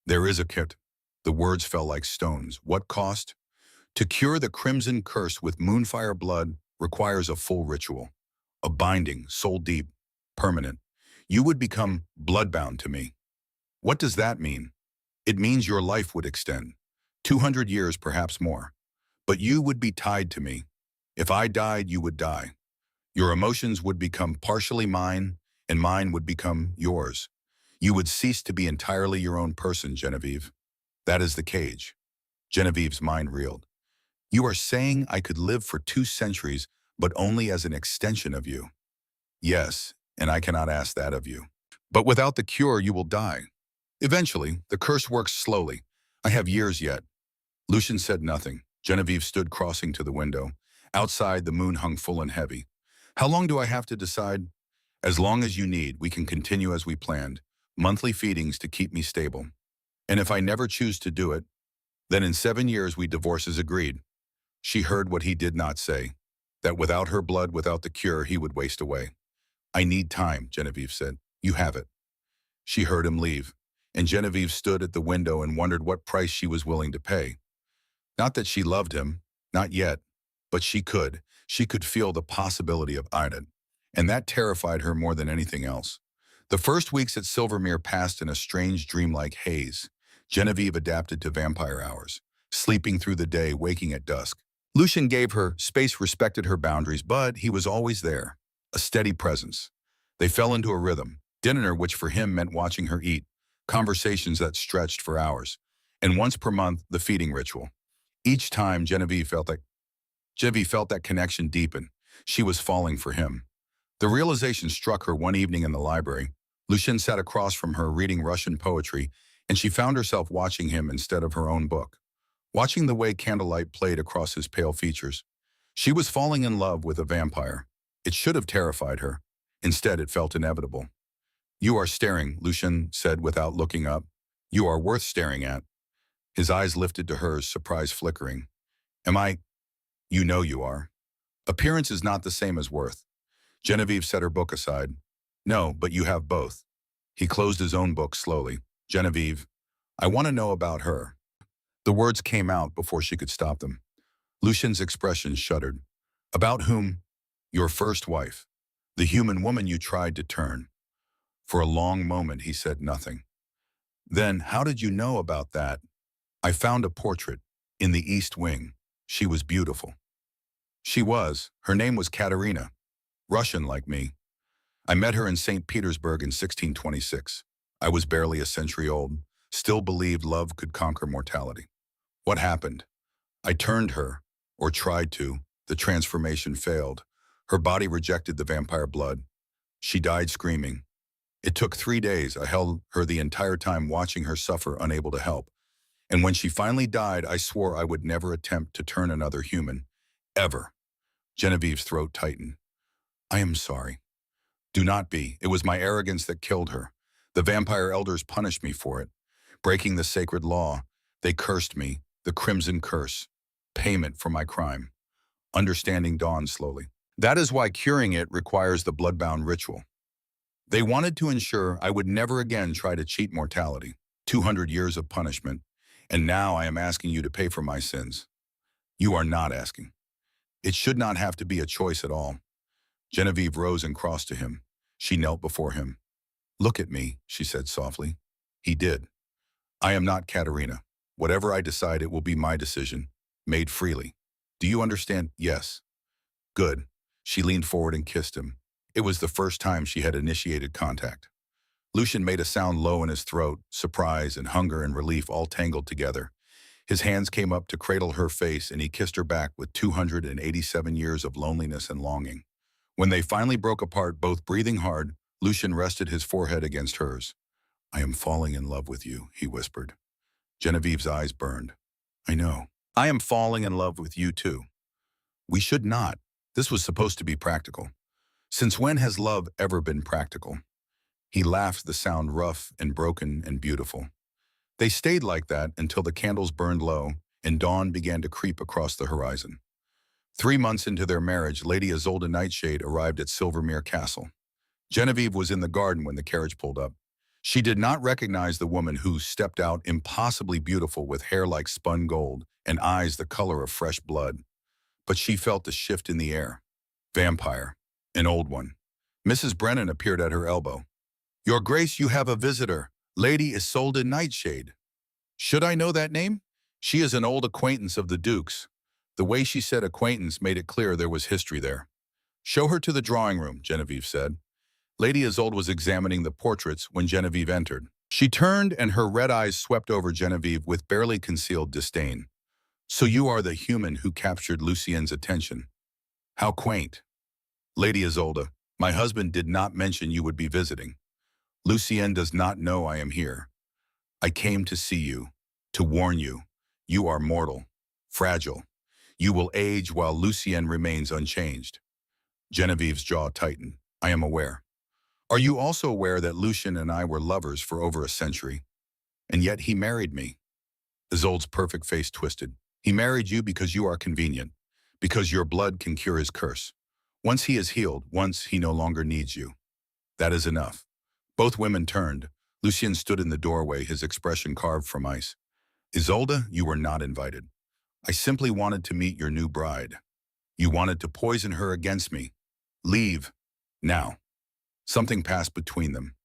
There is a kit. The words fell like stones. What cost? To cure the crimson curse with moonfire blood requires a full ritual. A binding, soul deep, permanent. You would become bloodbound to me. What does that mean? It means your life would extend. 200 years, perhaps more. But you would be tied to me. If I died, you would die. Your emotions would become partially mine, and mine would become yours. You would cease to be entirely your own person, Genevieve. That is the cage. Genevieve's mind reeled. You are saying I could live for 2 centuries, but only as an extension of you. Yes, and I cannot ask that of you. But without the cure, you will die. Eventually, the curse works slowly. I have years yet. Lucien said nothing. Genevieve stood, crossing to the window. Outside, the moon hung full and heavy. How long do I have to decide? As long as you need. We can continue as we planned. Monthly feedings to keep me stable. And if I never choose to do it, then in 7 years we divorce as agreed. She heard what he did not say. That without her blood, without the cure, he would waste away. I need time, Genevieve said. You have it. She heard him leave, and Genevieve stood at the window and wondered what price she was willing to pay. Not that she loved him, not yet, but she could. She could feel the possibility of Ida, and that terrified her more than anything else. The first weeks at Silvermere passed in a strange dreamlike haze. Genevieve adapted to vampire hours, sleeping through the day, waking at dusk. Lucien gave her space, respected her boundaries, but he was always there, a steady presence. They fell into a rhythm, dinner which for him meant watching her eat, conversations that stretched for hours, and once per month, the feeding ritual. Each time, Genevieve felt that connection deepen. She was falling for him. The realization struck her one evening in the library. Lucien sat across from her reading Russian poetry, and she found herself watching him instead of her own book, watching the way candlelight played across his pale features. She was falling in love with a vampire. It should have terrified her. Instead, it felt inevitable. You are staring, Lucien said without looking up. You are worth staring at. His eyes lifted to hers, surprise flickering. Am I? You know you are. Appearance is not the same as worth. Genevieve set her book aside. No, but you have both. He closed his own book slowly. Genevieve, I want to know about her. The words came out before she could stop them. Lucien's expression shuddered. About whom? Your first wife. The human woman you tried to turn. For a long moment, he said nothing. Then, how did you know about that? I found a portrait in the East Wing. She was beautiful. She was. Her name was Katerina. Russian like me. I met her in St. Petersburg in 1626. I was barely a century old, still believed love could conquer mortality. What happened? I turned her, or tried to. The transformation failed. Her body rejected the vampire blood. She died screaming. It took 3 days. I held her the entire time, watching her suffer, unable to help. And when she finally died, I swore I would never attempt to turn another human. Ever. Genevieve's throat tightened. I am sorry. Do not be. It was my arrogance that killed her. The vampire elders punished me for it. Breaking the sacred law, they cursed me, the crimson curse. Payment for my crime. Understanding dawned slowly. That is why curing it requires the bloodbound ritual. They wanted to ensure I would never again try to cheat mortality. 200 years of punishment. And now I am asking you to pay for my sins. You are not asking. It should not have to be a choice at all. Genevieve rose and crossed to him. She knelt before him. Look at me, she said softly. He did. I am not Katerina. Whatever I decide, it will be my decision, made freely. Do you understand? Yes. Good. She leaned forward and kissed him. It was the first time she had initiated contact. Lucian made a sound low in his throat, surprise and hunger and relief all tangled together. His hands came up to cradle her face and he kissed her back with 287 years of loneliness and longing. When they finally broke apart, both breathing hard, Lucian rested his forehead against hers. I am falling in love with you, he whispered. Genevieve's eyes burned. I know. I am falling in love with you too. We should not. This was supposed to be practical. Since when has love ever been practical? He laughed, the sound rough and broken and beautiful. They stayed like that until the candles burned low and dawn began to creep across the horizon. 3 months into their marriage, Lady Isolde Nightshade arrived at Silvermere Castle. Genevieve was in the garden when the carriage pulled up. She did not recognize the woman who stepped out impossibly beautiful with hair like spun gold and eyes the color of fresh blood. But she felt a shift in the air. Vampire. An old one. Mrs. Brennan appeared at her elbow. Your Grace, you have a visitor. Lady Isolde Nightshade. Should I know that name? She is an old acquaintance of the Duke's. The way she said acquaintance made it clear there was history there. Show her to the drawing room, Genevieve said. Lady Isolde was examining the portraits when Genevieve entered. She turned and her red eyes swept over Genevieve with barely concealed disdain. So you are the human who captured Lucien's attention. How quaint. Lady Isolde, my husband did not mention you would be visiting. Lucien does not know I am here. I came to see you, to warn you. You are mortal, fragile. You will age while Lucien remains unchanged. Genevieve's jaw tightened. I am aware. Are you also aware that Lucien and I were lovers for over a century? And yet he married me. Isolde's perfect face twisted. He married you because you are convenient, because your blood can cure his curse. Once he is healed, once he no longer needs you. That is enough. Both women turned. Lucien stood in the doorway, his expression carved from ice. Isolde, you were not invited. I simply wanted to meet your new bride. You wanted to poison her against me. Leave. Now. Something passed between them.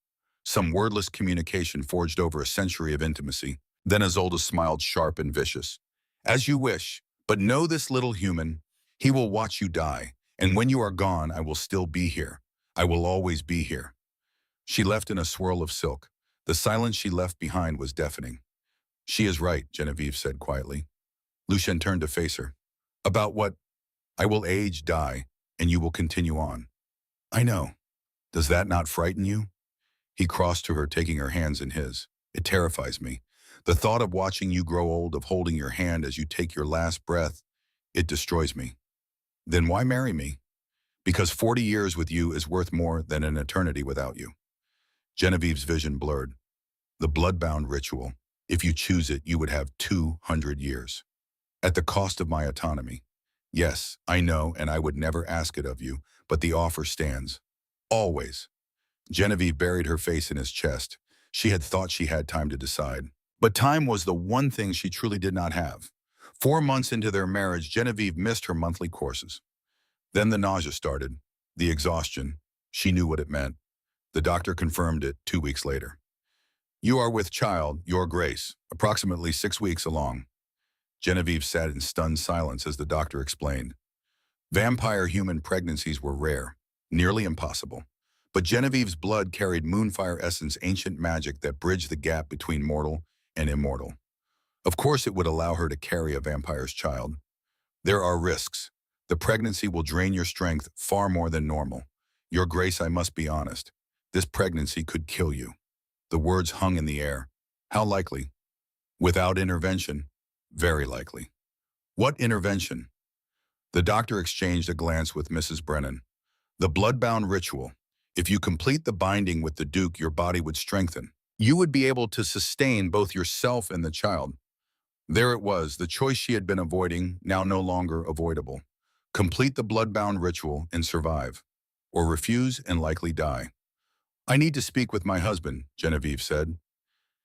Some wordless communication forged over a century of intimacy. Then Isolde smiled sharp and vicious. As you wish, but know this little human. He will watch you die, and when you are gone, I will still be here. I will always be here. She left in a swirl of silk. The silence she left behind was deafening. She is right, Genevieve said quietly. Lucien turned to face her. About what? I will age, die, and you will continue on. I know. Does that not frighten you? He crossed to her, taking her hands in his. It terrifies me. The thought of watching you grow old, of holding your hand as you take your last breath, it destroys me. Then why marry me? Because 40 years with you is worth more than an eternity without you. Genevieve's vision blurred. The bloodbound ritual. If you choose it, you would have 200 years. At the cost of my autonomy. Yes, I know, and I would never ask it of you, but the offer stands. Always. Genevieve buried her face in his chest. She had thought she had time to decide. But time was the one thing she truly did not have. 4 months into their marriage, Genevieve missed her monthly courses. Then the nausea started, the exhaustion. She knew what it meant. The doctor confirmed it 2 weeks later. You are with child, Your Grace, approximately 6 weeks along. Genevieve sat in stunned silence as the doctor explained. Vampire-human pregnancies were rare, nearly impossible. But Genevieve's blood carried Moonfire Essence ancient magic that bridged the gap between mortal and immortal. Of course it would allow her to carry a vampire's child. There are risks. The pregnancy will drain your strength far more than normal. Your Grace, I must be honest. This pregnancy could kill you. The words hung in the air. How likely? Without intervention, very likely. What intervention? The doctor exchanged a glance with Mrs. Brennan. The bloodbound ritual. If you complete the binding with the Duke, your body would strengthen. You would be able to sustain both yourself and the child. There it was, the choice she had been avoiding, now no longer avoidable. Complete the bloodbound ritual and survive, or refuse and likely die. I need to speak with my husband, Genevieve said.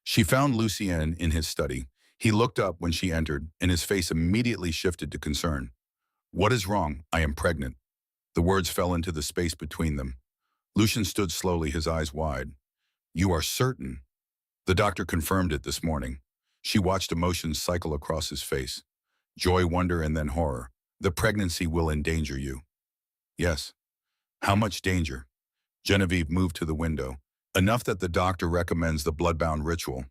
She found Lucien in his study. He looked up when she entered, and his face immediately shifted to concern. What is wrong? I am pregnant. The words fell into the space between them. Lucien stood slowly, his eyes wide. You are certain? The doctor confirmed it this morning. She watched emotions cycle across his face. Joy, wonder, and then horror. The pregnancy will endanger you. Yes. How much danger? Genevieve moved to the window. Enough that the doctor recommends the bloodbound ritual.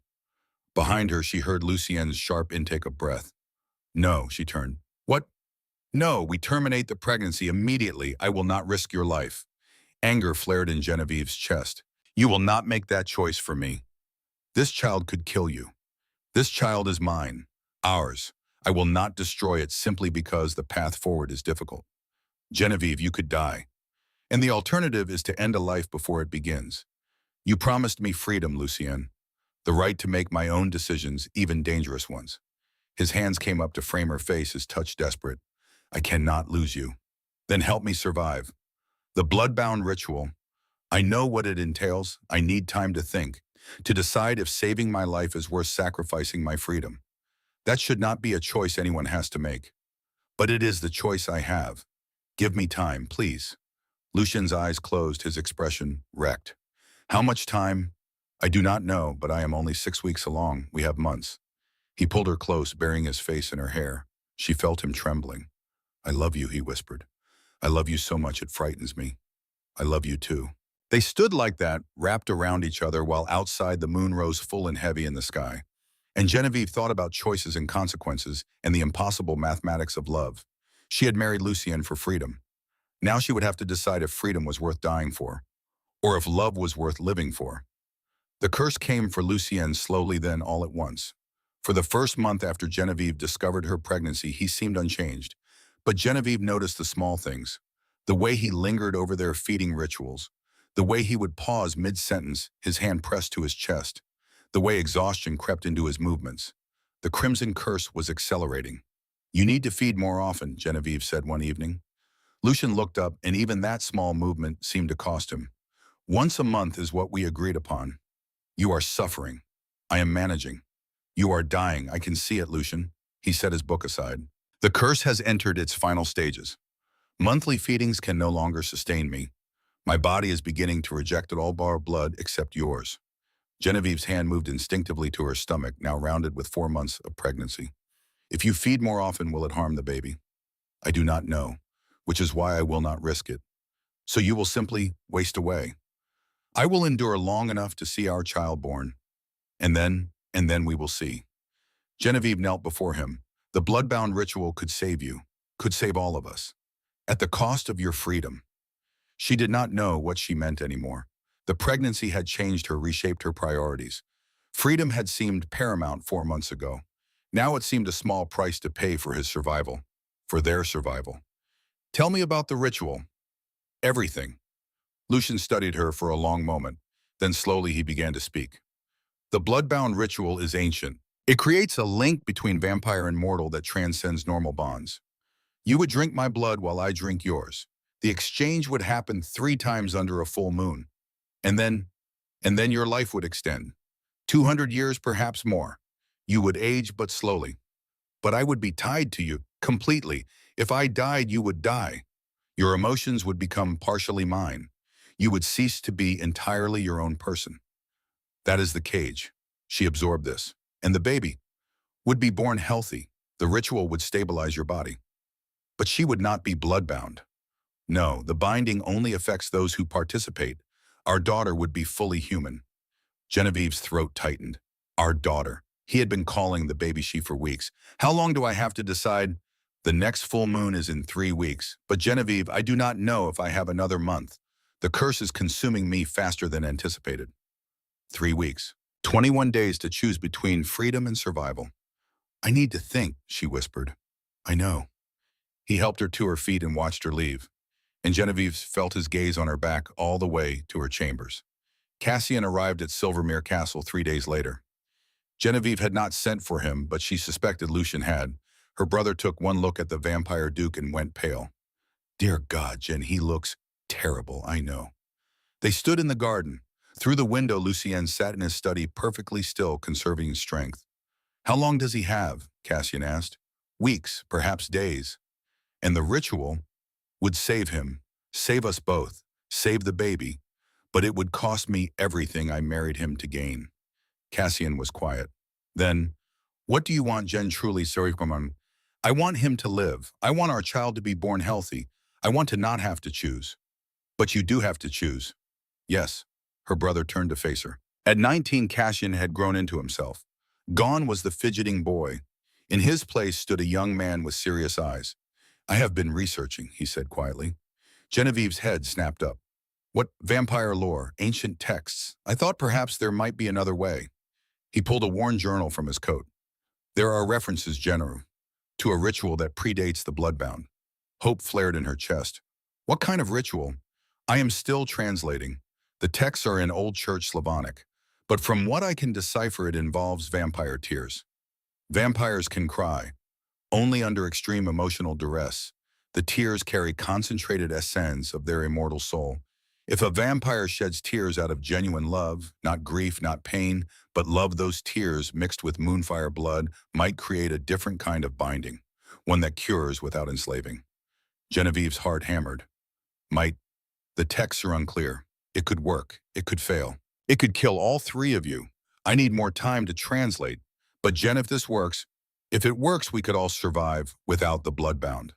Behind her, she heard Lucien's sharp intake of breath. No, she turned. What? No, we terminate the pregnancy immediately. I will not risk your life. Anger flared in Genevieve's chest. You will not make that choice for me. This child could kill you. This child is mine. Ours. I will not destroy it simply because the path forward is difficult. Genevieve, you could die. And the alternative is to end a life before it begins. You promised me freedom, Lucien. The right to make my own decisions, even dangerous ones. His hands came up to frame her face, his touch desperate. I cannot lose you. Then help me survive. The bloodbound ritual. I know what it entails. I need time to think, to decide if saving my life is worth sacrificing my freedom. That should not be a choice anyone has to make. But it is the choice I have. Give me time, please. Lucien's eyes closed, his expression wrecked. How much time? I do not know, but I am only 6 weeks along. We have months. He pulled her close, burying his face in her hair. She felt him trembling. I love you, he whispered. I love you so much it frightens me. I love you too. They stood like that, wrapped around each other, while outside the moon rose full and heavy in the sky. And Genevieve thought about choices and consequences and the impossible mathematics of love. She had married Lucien for freedom. Now she would have to decide if freedom was worth dying for, or if love was worth living for. The curse came for Lucien slowly, then all at once. For the first month after Genevieve discovered her pregnancy, he seemed unchanged. But Genevieve noticed the small things. The way he lingered over their feeding rituals. The way he would pause mid-sentence, his hand pressed to his chest. The way exhaustion crept into his movements. The crimson curse was accelerating. You need to feed more often, Genevieve said one evening. Lucien looked up, and even that small movement seemed to cost him. Once a month is what we agreed upon. You are suffering. I am managing. You are dying. I can see it, Lucien. He set his book aside. The curse has entered its final stages. Monthly feedings can no longer sustain me. My body is beginning to reject all borrowed blood except yours. Genevieve's hand moved instinctively to her stomach, now rounded with 4 months of pregnancy. If you feed more often, will it harm the baby? I do not know, which is why I will not risk it. So you will simply waste away. I will endure long enough to see our child born. And then we will see. Genevieve knelt before him. The bloodbound ritual could save you, could save all of us. At the cost of your freedom. She did not know what she meant anymore. The pregnancy had changed her, reshaped her priorities. Freedom had seemed paramount 4 months ago. Now it seemed a small price to pay for his survival, for their survival. Tell me about the ritual. Everything. Lucien studied her for a long moment. Then slowly he began to speak. The bloodbound ritual is ancient. It creates a link between vampire and mortal that transcends normal bonds. You would drink my blood while I drink yours. The exchange would happen 3 times under a full moon. And then your life would extend. 200 years, perhaps more. You would age, but slowly. But I would be tied to you, completely. If I died, you would die. Your emotions would become partially mine. You would cease to be entirely your own person. That is the cage. She absorbed this. And the baby would be born healthy. The ritual would stabilize your body. But she would not be bloodbound. No, the binding only affects those who participate. Our daughter would be fully human. Genevieve's throat tightened. Our daughter. He had been calling the baby she for weeks. How long do I have to decide? The next full moon is in 3 weeks. But Genevieve, I do not know if I have another month. The curse is consuming me faster than anticipated. 3 weeks. 21 days to choose between freedom and survival. I need to think, she whispered. I know. He helped her to her feet and watched her leave. And Genevieve felt his gaze on her back all the way to her chambers. Cassian arrived at Silvermere Castle 3 days later. Genevieve had not sent for him, but she suspected Lucien had. Her brother took one look at the vampire duke and went pale. Dear God, Jen, he looks terrible, I know. They stood in the garden. Through the window, Lucien sat in his study, perfectly still, conserving his strength. How long does he have? Cassian asked. Weeks, perhaps days. And the ritual would save him, save us both, save the baby. but it would cost me everything I married him to gain. Cassian was quiet. Then, what do you want, Jen truly Sarikoman? I want him to live. I want our child to be born healthy. I want to not have to choose. But you do have to choose. Yes. Her brother turned to face her. At 19, Cassian had grown into himself. Gone was the fidgeting boy. In his place stood a young man with serious eyes. I have been researching, he said quietly. Genevieve's head snapped up. What vampire lore, ancient texts? I thought perhaps there might be another way. He pulled a worn journal from his coat. There are references, General, to a ritual that predates the bloodbound. Hope flared in her chest. What kind of ritual? I am still translating. The texts are in Old Church Slavonic, but from what I can decipher it involves vampire tears. Vampires can cry, only under extreme emotional duress. The tears carry concentrated essence of their immortal soul. If a vampire sheds tears out of genuine love, not grief, not pain, but love, those tears mixed with moonfire blood might create a different kind of binding, one that cures without enslaving. Genevieve's heart hammered. Might. The texts are unclear. It could work. It could fail. It could kill all three of you. I need more time to translate. But Jen, if this works, if it works, we could all survive without the bloodbound.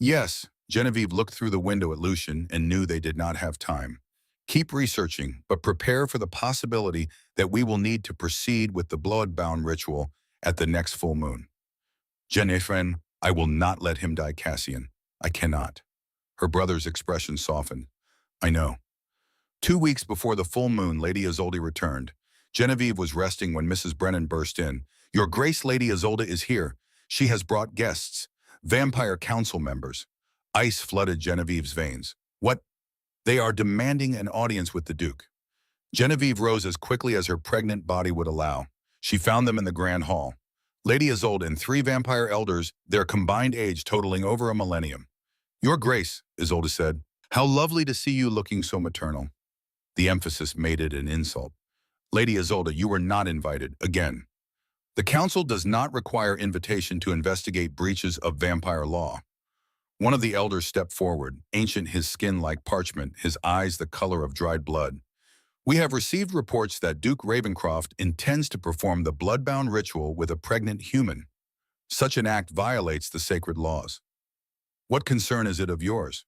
Yes, Genevieve looked through the window at Lucian and knew they did not have time. Keep researching, but prepare for the possibility that we will need to proceed with the bloodbound ritual at the next full moon. Jennifer, I will not let him die, Cassian. I cannot. Her brother's expression softened. I know. 2 weeks before the full moon, Lady Isolde returned. Genevieve was resting when Mrs. Brennan burst in. Your Grace, Lady Isolde is here. She has brought guests, vampire council members. Ice flooded Genevieve's veins. What? They are demanding an audience with the Duke. Genevieve rose as quickly as her pregnant body would allow. She found them in the grand hall. Lady Isolde and 3 vampire elders, their combined age totaling over a millennium. Your Grace, Isolde said, how lovely to see you looking so maternal. The emphasis made it an insult. Lady Isolde, you were not invited, again. The council does not require invitation to investigate breaches of vampire law. One of the elders stepped forward, ancient, his skin like parchment, his eyes the color of dried blood. We have received reports that Duke Ravencroft intends to perform the bloodbound ritual with a pregnant human. Such an act violates the sacred laws. What concern is it of yours?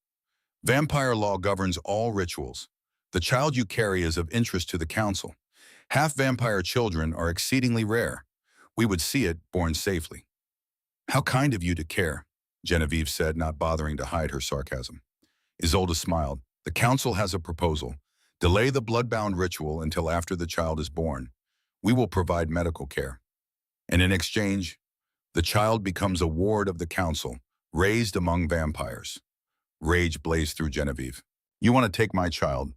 Vampire law governs all rituals. The child you carry is of interest to the council. Half-vampire children are exceedingly rare. We would see it born safely. How kind of you to care, Genevieve said, not bothering to hide her sarcasm. Isolde smiled. The council has a proposal. Delay the bloodbound ritual until after the child is born. We will provide medical care. And in exchange, the child becomes a ward of the council, raised among vampires. Rage blazed through Genevieve. You want to take my child?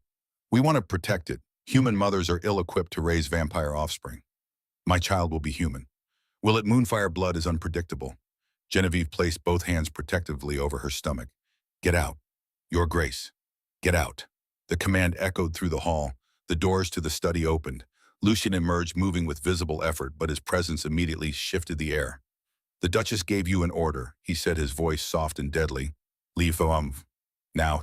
We want to protect it. Human mothers are ill-equipped to raise vampire offspring. My child will be human. Will it? Moonfire blood is unpredictable. Genevieve placed both hands protectively over her stomach. Get out. Your Grace. Get out. The command echoed through the hall. The doors to the study opened. Lucian emerged, moving with visible effort, but his presence immediately shifted the air. The Duchess gave you an order, he said, his voice soft and deadly. Leave now.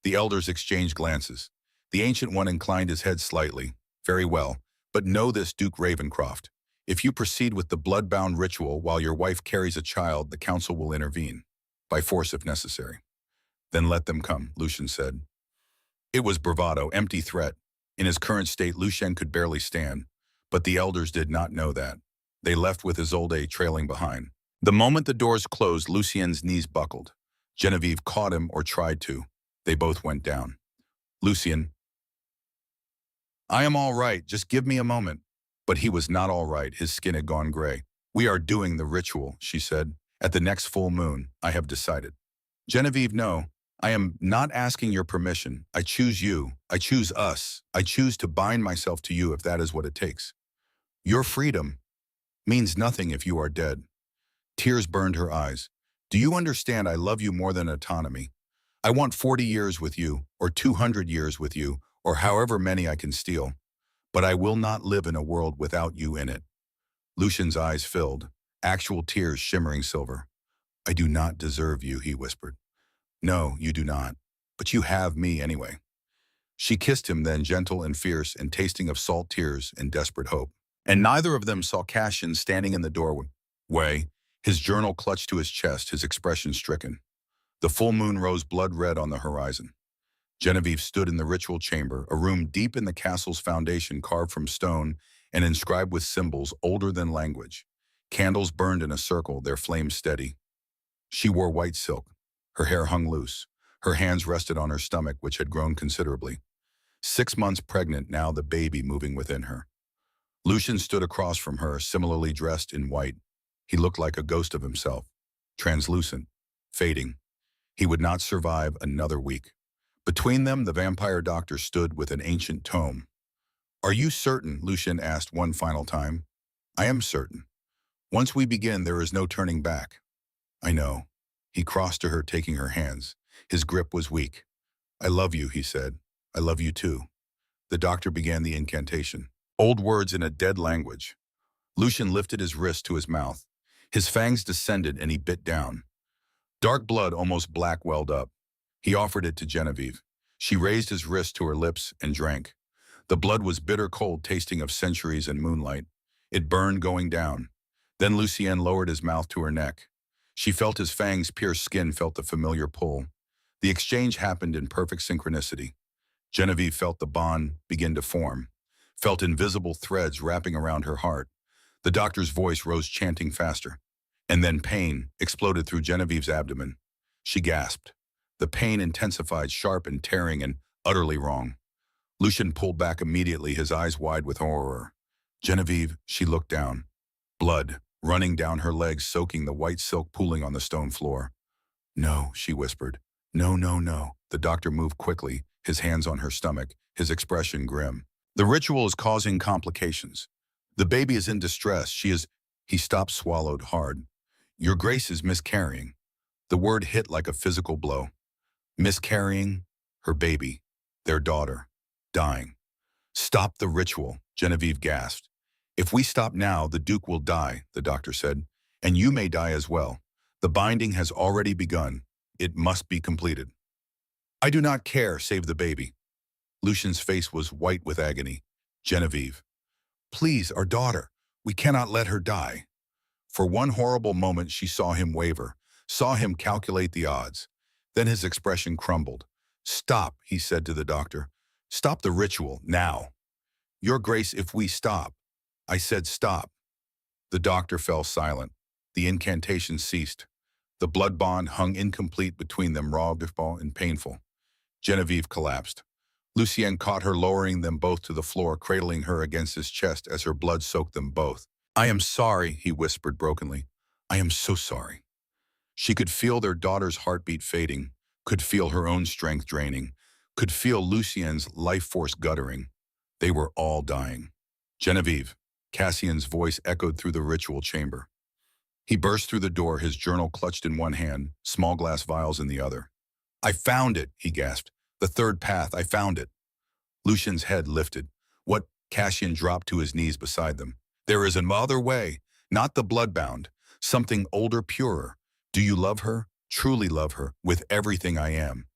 The elders exchanged glances. The Ancient One inclined his head slightly. Very well, but know this, Duke Ravencroft. If you proceed with the bloodbound ritual while your wife carries a child, the council will intervene, by force if necessary. Then let them come, Lucian said. It was bravado, empty threat. In his current state, Lucian could barely stand, but the elders did not know that. They left with Isolde trailing behind. The moment the doors closed, Lucien's knees buckled. Genevieve caught him or tried to. They both went down. Lucian. I am all right, just give me a moment. But he was not all right, his skin had gone gray. We are doing the ritual, she said. At the next full moon, I have decided. Genevieve, no. I am not asking your permission. I choose you. I choose us. I choose to bind myself to you if that is what it takes. Your freedom means nothing if you are dead. Tears burned her eyes. Do you understand I love you more than autonomy? I want 40 years with you, or 200 years with you, or however many I can steal. But I will not live in a world without you in it. Lucian's eyes filled, actual tears shimmering silver. I do not deserve you, he whispered. No, you do not. But you have me anyway. She kissed him then, gentle and fierce and tasting of salt tears and desperate hope. And neither of them saw Cassian standing in the doorway, his journal clutched to his chest, his expression stricken. The full moon rose blood red on the horizon. Genevieve stood in the ritual chamber, a room deep in the castle's foundation carved from stone and inscribed with symbols older than language. Candles burned in a circle, their flames steady. She wore white silk. Her hair hung loose. Her hands rested on her stomach, which had grown considerably. 6 months pregnant, now the baby moving within her. Lucian stood across from her, similarly dressed in white. He looked like a ghost of himself, translucent, fading. He would not survive another week. Between them, the vampire doctor stood with an ancient tome. "Are you certain?" Lucian asked one final time. "I am certain. Once we begin, there is no turning back." "I know." He crossed to her, taking her hands. His grip was weak. "I love you," he said. "I love you too." The doctor began the incantation. Old words in a dead language. Lucian lifted his wrist to his mouth. His fangs descended and he bit down. Dark blood, almost black, welled up. He offered it to Genevieve. She raised his wrist to her lips and drank. The blood was bitter cold, tasting of centuries and moonlight. It burned, going down. Then Lucien lowered his mouth to her neck. She felt his fangs pierce skin, felt the familiar pull. The exchange happened in perfect synchronicity. Genevieve felt the bond begin to form, felt invisible threads wrapping around her heart. The doctor's voice rose, chanting faster. And then pain exploded through Genevieve's abdomen. She gasped. The pain intensified, sharp and tearing and utterly wrong. Lucian pulled back immediately, his eyes wide with horror. "Genevieve," she looked down. Blood running down her legs, soaking the white silk pooling on the stone floor. "No," she whispered. "No, no, no." The doctor moved quickly, his hands on her stomach, his expression grim. "The ritual is causing complications. The baby is in distress. She is—" He stopped, swallowed hard. "Your Grace is miscarrying." The word hit like a physical blow. Miscarrying? Her baby, their daughter, dying. "Stop the ritual," Genevieve gasped. "If we stop now, the Duke will die," the doctor said. "And you may die as well. The binding has already begun. It must be completed." "I do not care, save the baby." Lucian's face was white with agony. "Genevieve, please, our daughter. We cannot let her die." For one horrible moment she saw him waver, saw him calculate the odds. Then his expression crumbled. "Stop," he said to the doctor. "Stop the ritual, now." "Your Grace, if we stop." "I said stop." The doctor fell silent. The incantation ceased. The blood bond hung incomplete between them, raw and painful. Genevieve collapsed. Lucien caught her, lowering them both to the floor, cradling her against his chest as her blood soaked them both. "I am sorry," he whispered brokenly. "I am so sorry." She could feel their daughter's heartbeat fading, could feel her own strength draining, could feel Lucien's life force guttering. They were all dying. "Genevieve," Cassian's voice echoed through the ritual chamber. He burst through the door, his journal clutched in one hand, small glass vials in the other. "I found it," he gasped. "The third path, I found it." Lucian's head lifted. "What?" Cassian dropped to his knees beside them. "There is another way, not the bloodbound, something older, purer. Do you love her, truly love her, with everything I am?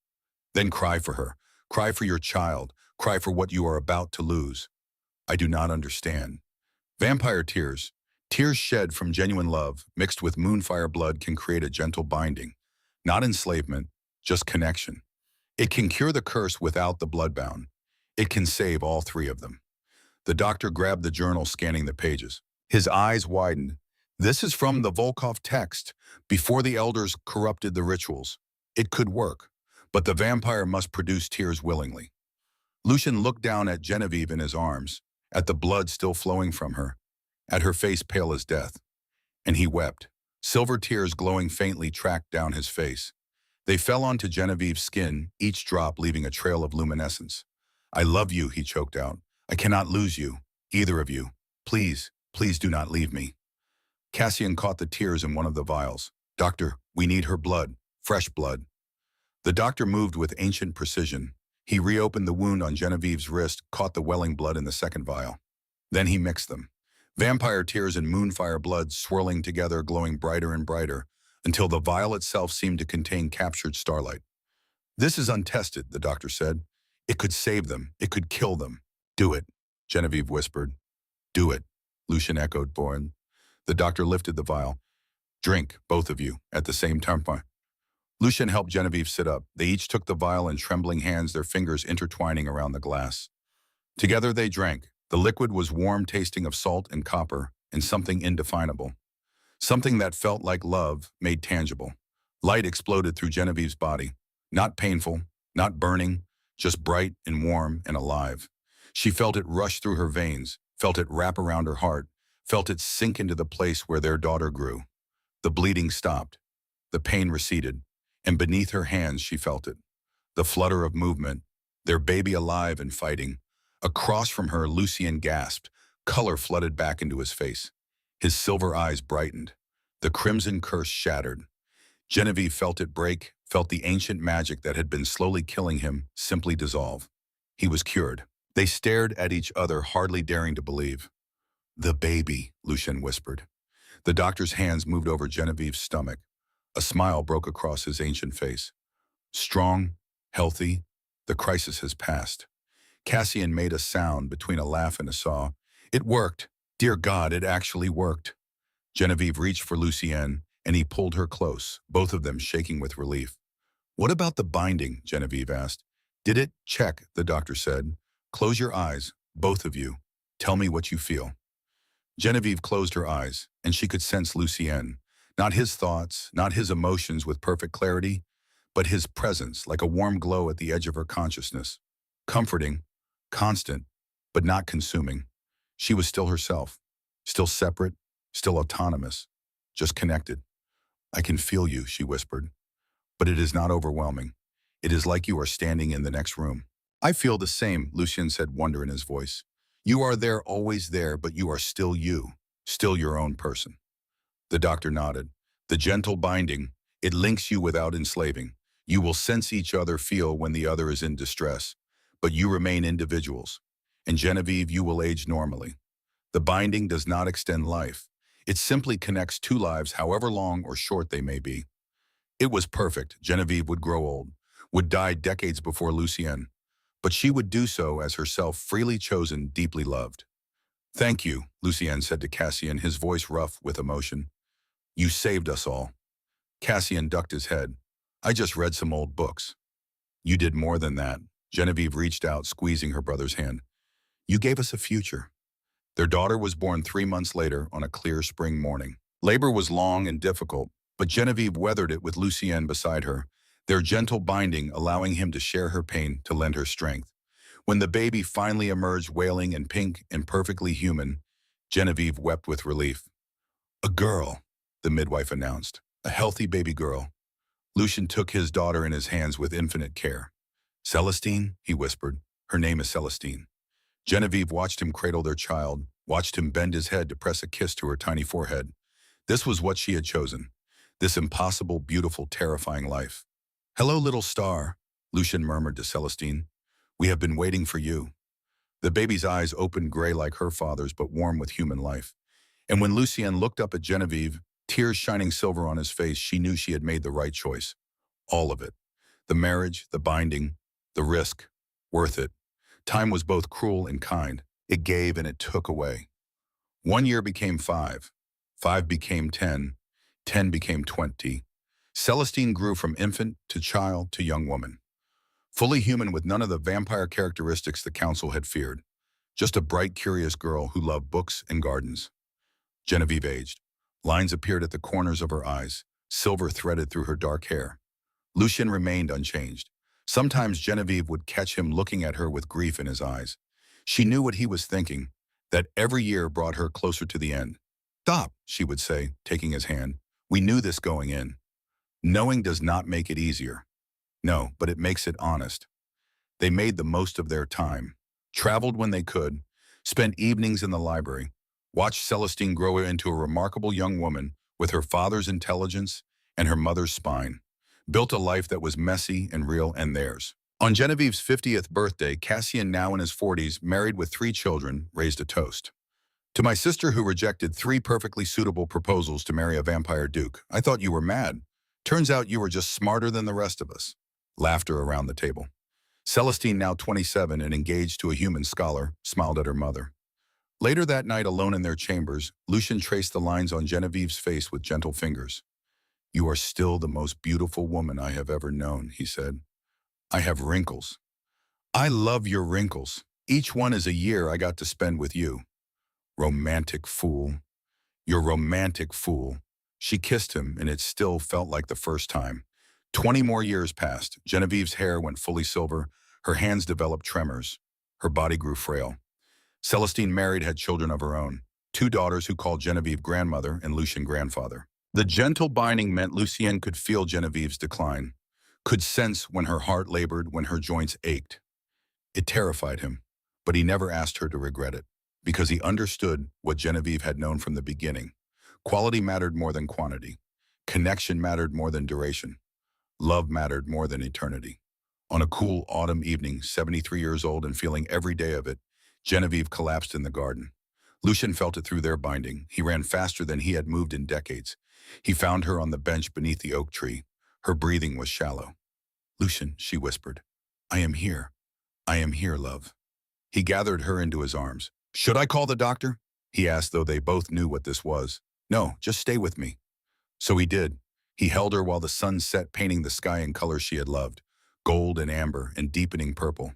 Then cry for her, cry for your child, cry for what you are about to lose." "I do not understand." Vampire tears, tears shed from genuine love, mixed with moonfire blood, can create a gentle binding. Not enslavement, just connection. It can cure the curse without the bloodbound. It can save all three of them. The doctor grabbed the journal, scanning the pages. His eyes widened. "This is from the Volkov text, before the elders corrupted the rituals. It could work, but the vampire must produce tears willingly." Lucian looked down at Genevieve in his arms, at the blood still flowing from her, at her face pale as death. And he wept. Silver tears glowing faintly tracked down his face. They fell onto Genevieve's skin, each drop leaving a trail of luminescence. "I love you," he choked out. "I cannot lose you, either of you. Please, please do not leave me." Cassian caught the tears in one of the vials. "Doctor, we need her blood, fresh blood." The doctor moved with ancient precision. He reopened the wound on Genevieve's wrist, caught the welling blood in the second vial. Then he mixed them. Vampire tears and moonfire blood swirling together, glowing brighter and brighter, until the vial itself seemed to contain captured starlight. "This is untested," the doctor said. It could save them. It could kill them. Do it, Genevieve whispered. Do it, Lucian echoed Boren. The doctor lifted the vial. Drink, both of you, at the same time. Lucian helped Genevieve sit up. They each took the vial in trembling hands, their fingers intertwining around the glass. Together they drank. The liquid was warm, tasting of salt and copper, and something indefinable. Something that felt like love, made tangible. Light exploded through Genevieve's body. Not painful, not burning, just bright and warm and alive. She felt it rush through her veins, felt it wrap around her heart, felt it sink into the place where their daughter grew. The bleeding stopped. The pain receded, and beneath her hands she felt it. The flutter of movement, their baby alive and fighting. Across from her, Lucien gasped. Color flooded back into his face. His silver eyes brightened. The crimson curse shattered. Genevieve felt it break, felt the ancient magic that had been slowly killing him simply dissolve. He was cured. They stared at each other, hardly daring to believe. The baby, Lucien whispered. The doctor's hands moved over Genevieve's stomach. A smile broke across his ancient face. Strong, healthy, the crisis has passed. Cassian made a sound between a laugh and a sob. It worked. Dear God, it actually worked. Genevieve reached for Lucien, and he pulled her close, both of them shaking with relief. What about the binding? Genevieve asked. Did it? Check, the doctor said. Close your eyes, both of you. Tell me what you feel. Genevieve closed her eyes, and she could sense Lucien. Not his thoughts, not his emotions with perfect clarity, but his presence like a warm glow at the edge of her consciousness. Comforting, constant, but not consuming. She was still herself, still separate, still autonomous, just connected. I can feel you, she whispered. But it is not overwhelming. It is like you are standing in the next room. I feel the same, Lucien said, wonder in his voice. You are there, always there, but you are still you, still your own person. The doctor nodded. The gentle binding, it links you without enslaving. You will sense each other, feel when the other is in distress, but you remain individuals. And Genevieve, you will age normally. The binding does not extend life. It simply connects two lives, however long or short they may be. It was perfect. Genevieve would grow old, would die decades before Lucien, but she would do so as herself, freely chosen, deeply loved. Thank you, Lucien said to Cassian, his voice rough with emotion. You saved us all. Cassian ducked his head. I just read some old books. You did more than that. Genevieve reached out, squeezing her brother's hand. You gave us a future. Their daughter was born 3 months later on a clear spring morning. Labor was long and difficult, but Genevieve weathered it with Lucien beside her, their gentle binding allowing him to share her pain, to lend her strength. When the baby finally emerged wailing and pink and perfectly human, Genevieve wept with relief. A girl, the midwife announced, a healthy baby girl. Lucien took his daughter in his hands with infinite care. Celestine, he whispered. Her name is Celestine. Genevieve watched him cradle their child, watched him bend his head to press a kiss to her tiny forehead. This was what she had chosen, this impossible, beautiful, terrifying life. Hello, little star, Lucien murmured to Celestine. We have been waiting for you. The baby's eyes opened gray like her father's, but warm with human life. And when Lucien looked up at Genevieve, tears shining silver on his face, she knew she had made the right choice. All of it. The marriage, the binding, the risk. Worth it. Time was both cruel and kind. It gave and it took away. 1 year became 5. 5 became 10. 10 became 20. Celestine grew from infant to child to young woman. Fully human with none of the vampire characteristics the council had feared. Just a bright, curious girl who loved books and gardens. Genevieve aged. Lines appeared at the corners of her eyes, silver threaded through her dark hair. Lucien remained unchanged. Sometimes Genevieve would catch him looking at her with grief in his eyes. She knew what he was thinking, that every year brought her closer to the end. Stop, she would say, taking his hand. We knew this going in. Knowing does not make it easier. No, but it makes it honest. They made the most of their time, traveled when they could, spent evenings in the library, watched Celestine grow into a remarkable young woman with her father's intelligence and her mother's spine, built a life that was messy and real and theirs. On Genevieve's 50th birthday, Cassian, now in his 40s, married with 3 children, raised a toast. To my sister who rejected 3 perfectly suitable proposals to marry a vampire duke, I thought you were mad. Turns out you were just smarter than the rest of us. Laughter around the table. Celestine, now 27 and engaged to a human scholar, smiled at her mother. Later that night, alone in their chambers, Lucian traced the lines on Genevieve's face with gentle fingers. "You are still the most beautiful woman I have ever known," he said. "I have wrinkles. I love your wrinkles. Each one is a year I got to spend with you." "Romantic fool. You're romantic fool." She kissed him, and it still felt like the first time. 20 more years passed. Genevieve's hair went fully silver. Her hands developed tremors. Her body grew frail. Celestine married, had children of her own. 2 daughters who called Genevieve grandmother and Lucien grandfather. The gentle binding meant Lucien could feel Genevieve's decline, could sense when her heart labored, when her joints ached. It terrified him, but he never asked her to regret it, because he understood what Genevieve had known from the beginning. Quality mattered more than quantity. Connection mattered more than duration. Love mattered more than eternity. On a cool autumn evening, 73 years old and feeling every day of it, Genevieve collapsed in the garden. Lucien felt it through their binding. He ran faster than he had moved in decades. He found her on the bench beneath the oak tree. Her breathing was shallow. "Lucien," she whispered. "I am here. I am here, love." He gathered her into his arms. "Should I call the doctor?" he asked, though they both knew what this was. "No, just stay with me." So he did. He held her while the sun set, painting the sky in colors she had loved, gold and amber and deepening purple.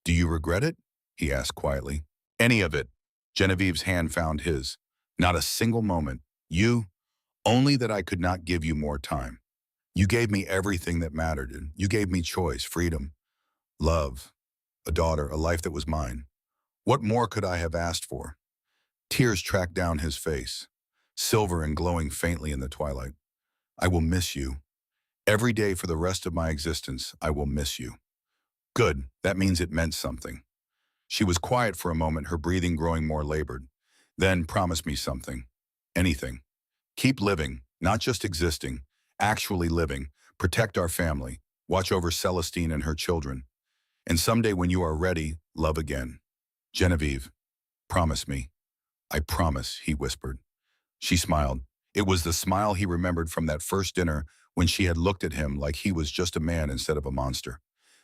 "Do you regret it?" he asked quietly. "Any of it." Genevieve's hand found his. "Not a single moment. You, only that I could not give you more time. You gave me everything that mattered, and you gave me choice, freedom, love, a daughter, a life that was mine. What more could I have asked for?" Tears tracked down his face, silver and glowing faintly in the twilight. "I will miss you. Every day for the rest of my existence, I will miss you." "Good, that means it meant something." She was quiet for a moment, her breathing growing more labored. "Then promise me something. Anything. Keep living, not just existing, actually living. Protect our family. Watch over Celestine and her children. And someday when you are ready, love again. Genevieve, promise me." "I promise," he whispered. She smiled. It was the smile he remembered from that first dinner when she had looked at him like he was just a man instead of a monster.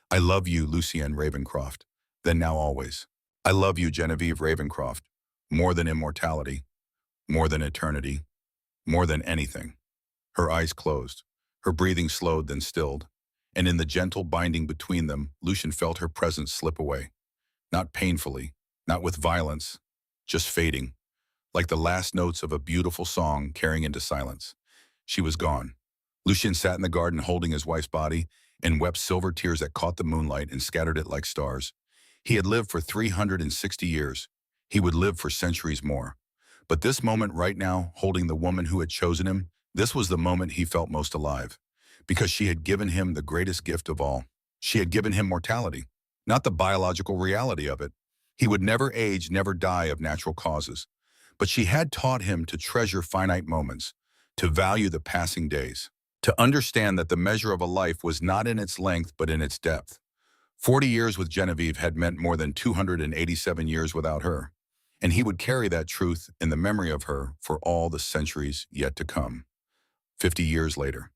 "I love you, Lucien Ravencroft. Then now always. I love you, Genevieve Ravencroft. More than immortality. More than eternity. More than anything." Her eyes closed. Her breathing slowed, then stilled. And in the gentle binding between them, Lucien felt her presence slip away. Not painfully, not with violence, just fading, like the last notes of a beautiful song carrying into silence. She was gone. Lucien sat in the garden holding his wife's body and wept silver tears that caught the moonlight and scattered it like stars. He had lived for 360 years. He would live for centuries more. But this moment right now, holding the woman who had chosen him, this was the moment he felt most alive. Because she had given him the greatest gift of all. She had given him mortality, not the biological reality of it. He would never age, never die of natural causes. But she had taught him to treasure finite moments, to value the passing days, to understand that the measure of a life was not in its length but in its depth. 40 years with Genevieve had meant more than 287 years without her, and he would carry that truth in the memory of her for all the centuries yet to come. 50 years later,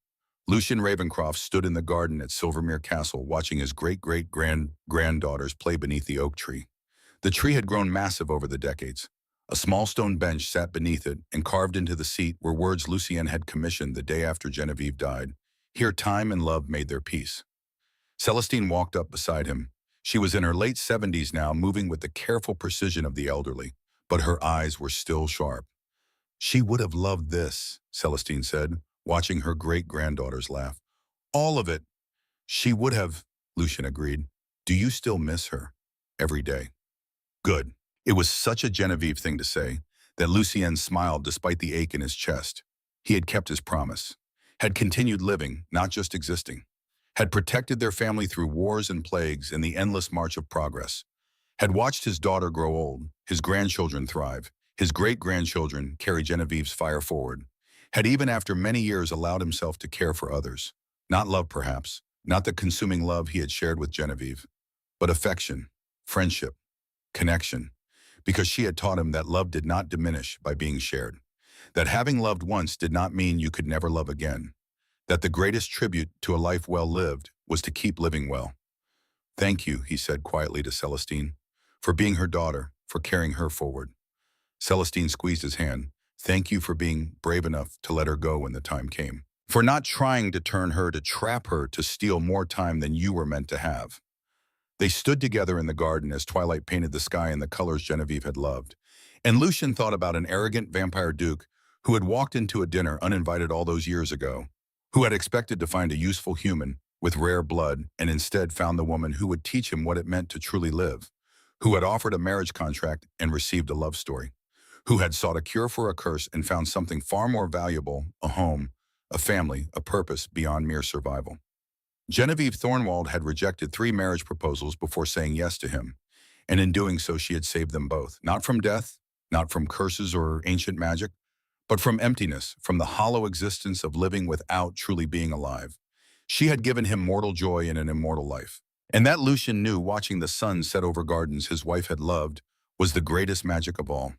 Lucien Ravencroft stood in the garden at Silvermere Castle watching his great-great-granddaughters play beneath the oak tree. The tree had grown massive over the decades. A small stone bench sat beneath it, and carved into the seat were words Lucien had commissioned the day after Genevieve died. Here time and love made their peace. Celestine walked up beside him. She was in her late 70s now, moving with the careful precision of the elderly, but her eyes were still sharp. "She would have loved this," Celestine said, watching her great-granddaughters laugh. "All of it. She would have," Lucien agreed. "Do you still miss her?" "Every day." "Good." It was such a Genevieve thing to say that Lucien smiled despite the ache in his chest. He had kept his promise, had continued living, not just existing, had protected their family through wars and plagues in the endless march of progress, had watched his daughter grow old, his grandchildren thrive, his great-grandchildren carry Genevieve's fire forward, had even after many years allowed himself to care for others. Not love, perhaps, not the consuming love he had shared with Genevieve, but affection, friendship, connection, because she had taught him that love did not diminish by being shared, that having loved once did not mean you could never love again, that the greatest tribute to a life well lived was to keep living well. Thank you, he said quietly to Celestine, for being her daughter, for carrying her forward. Celestine squeezed his hand. Thank you for being brave enough to let her go when the time came. For not trying to turn her, to trap her, to steal more time than you were meant to have. They stood together in the garden as twilight painted the sky in the colors Genevieve had loved. And Lucian thought about an arrogant vampire duke who had walked into a dinner uninvited all those years ago, who had expected to find a useful human with rare blood and instead found the woman who would teach him what it meant to truly live, who had offered a marriage contract and received a love story, who had sought a cure for a curse and found something far more valuable, a home, a family, a purpose beyond mere survival. Genevieve Thornwald had rejected 3 marriage proposals before saying yes to him, and in doing so she had saved them both, not from death, not from curses or ancient magic, but from emptiness, from the hollow existence of living without truly being alive. She had given him mortal joy in an immortal life. And that Lucian knew, watching the sun set over gardens his wife had loved, was the greatest magic of all.